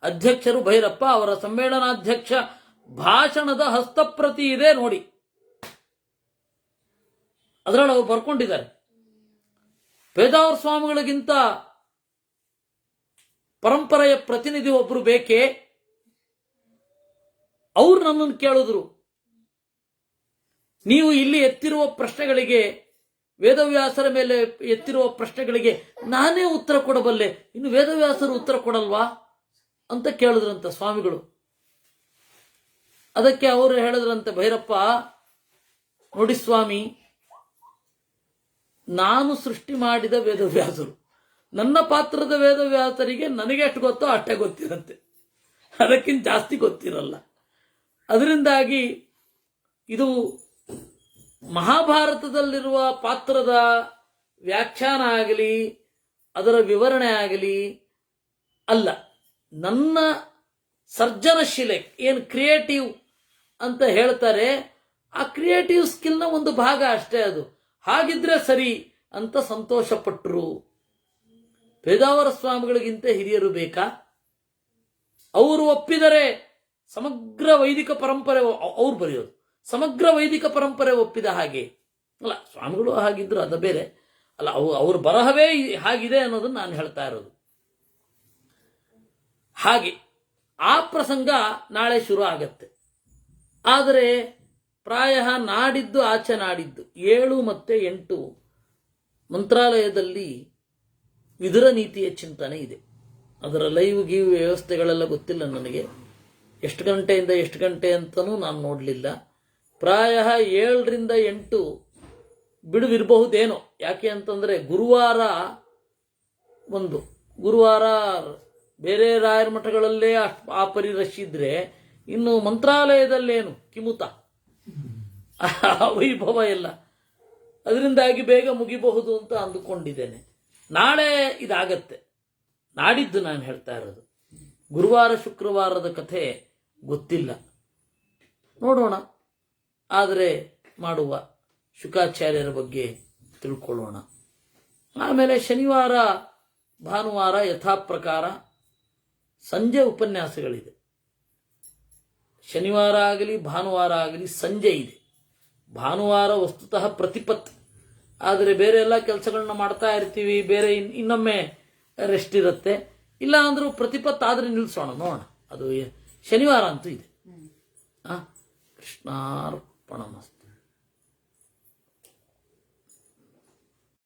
ಅಧ್ಯಕ್ಷರು ಭೈರಪ್ಪ, ಅವರ ಸಮ್ಮೇಳನಾಧ್ಯಕ್ಷ ಭಾಷಣದ ಹಸ್ತಪ್ರತಿ ಇದೆ ನೋಡಿ, ಅದರಲ್ಲಿ ಅವರು ಬರ್ಕೊಂಡಿದ್ದಾರೆ. ಪೇಜಾವರ ಸ್ವಾಮಿಗಳಿಗಿಂತ ಪರಂಪರೆಯ ಪ್ರತಿನಿಧಿ ಒಬ್ರು ಬೇಕೇ? ಅವ್ರು ನನ್ನನ್ನು ಕೇಳಿದ್ರು, ನೀವು ಇಲ್ಲಿ ಎತ್ತಿರುವ ಪ್ರಶ್ನೆಗಳಿಗೆ, ವೇದವ್ಯಾಸರ ಮೇಲೆ ಎತ್ತಿರುವ ಪ್ರಶ್ನೆಗಳಿಗೆ ನಾನೇ ಉತ್ತರ ಕೊಡಬಲ್ಲೆ, ಇನ್ನು ವೇದವ್ಯಾಸರು ಉತ್ತರ ಕೊಡಲ್ವಾ ಅಂತ ಕೇಳಿದ್ರಂತ ಸ್ವಾಮಿಗಳು. ಅದಕ್ಕೆ ಅವರು ಹೇಳಿದ್ರಂತೆ, ಭೈರಪ್ಪ ನೋಡಿ ಸ್ವಾಮಿ, ನಾನು ಸೃಷ್ಟಿ ಮಾಡಿದ ವೇದವ್ಯಾಸರು, ನನ್ನ ಪಾತ್ರದ ವೇದವ್ಯಾಸರಿಗೆ ನನಗೆ ಎಷ್ಟು ಗೊತ್ತೋ ಅಷ್ಟೇ ಗೊತ್ತಿರಂತೆ, ಅದಕ್ಕಿಂತ ಜಾಸ್ತಿ ಗೊತ್ತಿರಲ್ಲ. ಅದರಿಂದಾಗಿ ಇದು ಮಹಾಭಾರತದಲ್ಲಿರುವ ಪಾತ್ರದ ವ್ಯಾಖ್ಯಾನ ಆಗಲಿ, ಅದರ ವಿವರಣೆ ಆಗಲಿ ಅಲ್ಲ, ನನ್ನ ಸರ್ಜನಶೀಲೆ, ಏನು ಕ್ರಿಯೇಟಿವ್ ಅಂತ ಹೇಳ್ತಾರೆ, ಆ ಕ್ರಿಯೇಟಿವ್ ಸ್ಕಿಲ್ನ ಒಂದು ಭಾಗ ಅಷ್ಟೇ ಅದು. ಹಾಗಿದ್ರೆ ಸರಿ ಅಂತ ಸಂತೋಷಪಟ್ಟರು. ಪೇಜಾವರ ಸ್ವಾಮಿಗಳಿಗಿಂತ ಹಿರಿಯರು ಬೇಕಾ? ಅವರು ಒಪ್ಪಿದರೆ ಸಮಗ್ರ ವೈದಿಕ ಪರಂಪರೆ, ಅವ್ರು ಬರೆಯೋದು ಸಮಗ್ರ ವೈದಿಕ ಪರಂಪರೆ ಒಪ್ಪಿದ ಹಾಗೆ ಅಲ್ಲ. ಸ್ವಾಮಿಗಳು ಹಾಗಿದ್ರು ಅದು ಬೇರೆ ಅಲ್ಲ, ಅವ್ರ ಬರಹವೇ ಹಾಗಿದೆ ಅನ್ನೋದನ್ನು ನಾನು ಹೇಳ್ತಾ ಇರೋದು. ಹಾಗೆ ಆ ಪ್ರಸಂಗ ನಾಳೆ ಶುರು ಆಗತ್ತೆ. ಆದರೆ ಪ್ರಾಯ ನಾಡಿದ್ದು ಆಚೆ ನಾಡಿದ್ದು 7 ಮತ್ತು 8 ಮಂತ್ರಾಲಯದಲ್ಲಿ ವಿದುರ ನೀತಿಯ ಚಿಂತನೆ ಇದೆ. ಅದರ ಲೈವ್ ಗೀವ್ ವ್ಯವಸ್ಥೆಗಳೆಲ್ಲ ಗೊತ್ತಿಲ್ಲ ನನಗೆ, ಎಷ್ಟು ಗಂಟೆಯಿಂದ ಎಷ್ಟು ಗಂಟೆ ಅಂತಲೂ ನಾನು ನೋಡಲಿಲ್ಲ. ಪ್ರಾಯ 7 ರಿಂದ 8 ಬಿಡುವಿರಬಹುದೇನೋ. ಯಾಕೆ ಅಂತಂದರೆ ಗುರುವಾರ ಬೇರೆ ರಾಯರ ಮಠಗಳಲ್ಲೇ ಆ ಪರಿ ರಶಿದ್ರೆ, ಇನ್ನು ಮಂತ್ರಾಲಯದಲ್ಲೇನು ಕಿಮುತ ವೈಭವ ಎಲ್ಲ. ಅದರಿಂದಾಗಿ ಬೇಗ ಮುಗಿಬಹುದು ಅಂತ ಅಂದುಕೊಂಡಿದ್ದೇನೆ. ನಾಳೆ ಇದಾಗತ್ತೆ, ನಾಡಿದ್ದು ನಾನು ಹೇಳ್ತಾ ಇರೋದು. ಗುರುವಾರ ಶುಕ್ರವಾರದ ಕಥೆ ಗೊತ್ತಿಲ್ಲ, ನೋಡೋಣ. ಆದರೆ ಮಾಡುವ ಶುಕಾಚಾರ್ಯರ ಬಗ್ಗೆ ತಿಳ್ಕೊಳ್ಳೋಣ. ಆಮೇಲೆ ಶನಿವಾರ ಭಾನುವಾರ ಯಥಾಪ್ರಕಾರ ಸಂಜೆ ಉಪನ್ಯಾಸಗಳಿದೆ. ಶನಿವಾರ ಆಗಲಿ ಭಾನುವಾರ ಆಗಲಿ ಸಂಜೆ ಇದೆ. ಭಾನುವಾರ ವಸ್ತುತಃ ಪ್ರತಿಪತ್, ಆದರೆ ಬೇರೆ ಎಲ್ಲ ಕೆಲಸಗಳನ್ನ ಮಾಡ್ತಾ ಇರ್ತೀವಿ, ಬೇರೆ ಇನ್ನೊಮ್ಮೆ ರೆಸ್ಟ್ ಇರುತ್ತೆ. ಇಲ್ಲ ಅಂದರೂ ಪ್ರತಿಪತ್ ಆದರೆ ನಿಲ್ಲಿಸೋಣ, ನೋಡೋಣ. ಅದು ಶನಿವಾರ ಅಂತೂ ಇದೆ. ಕೃಷ್ಣಾರ್ಪಣಮಸ್ತು.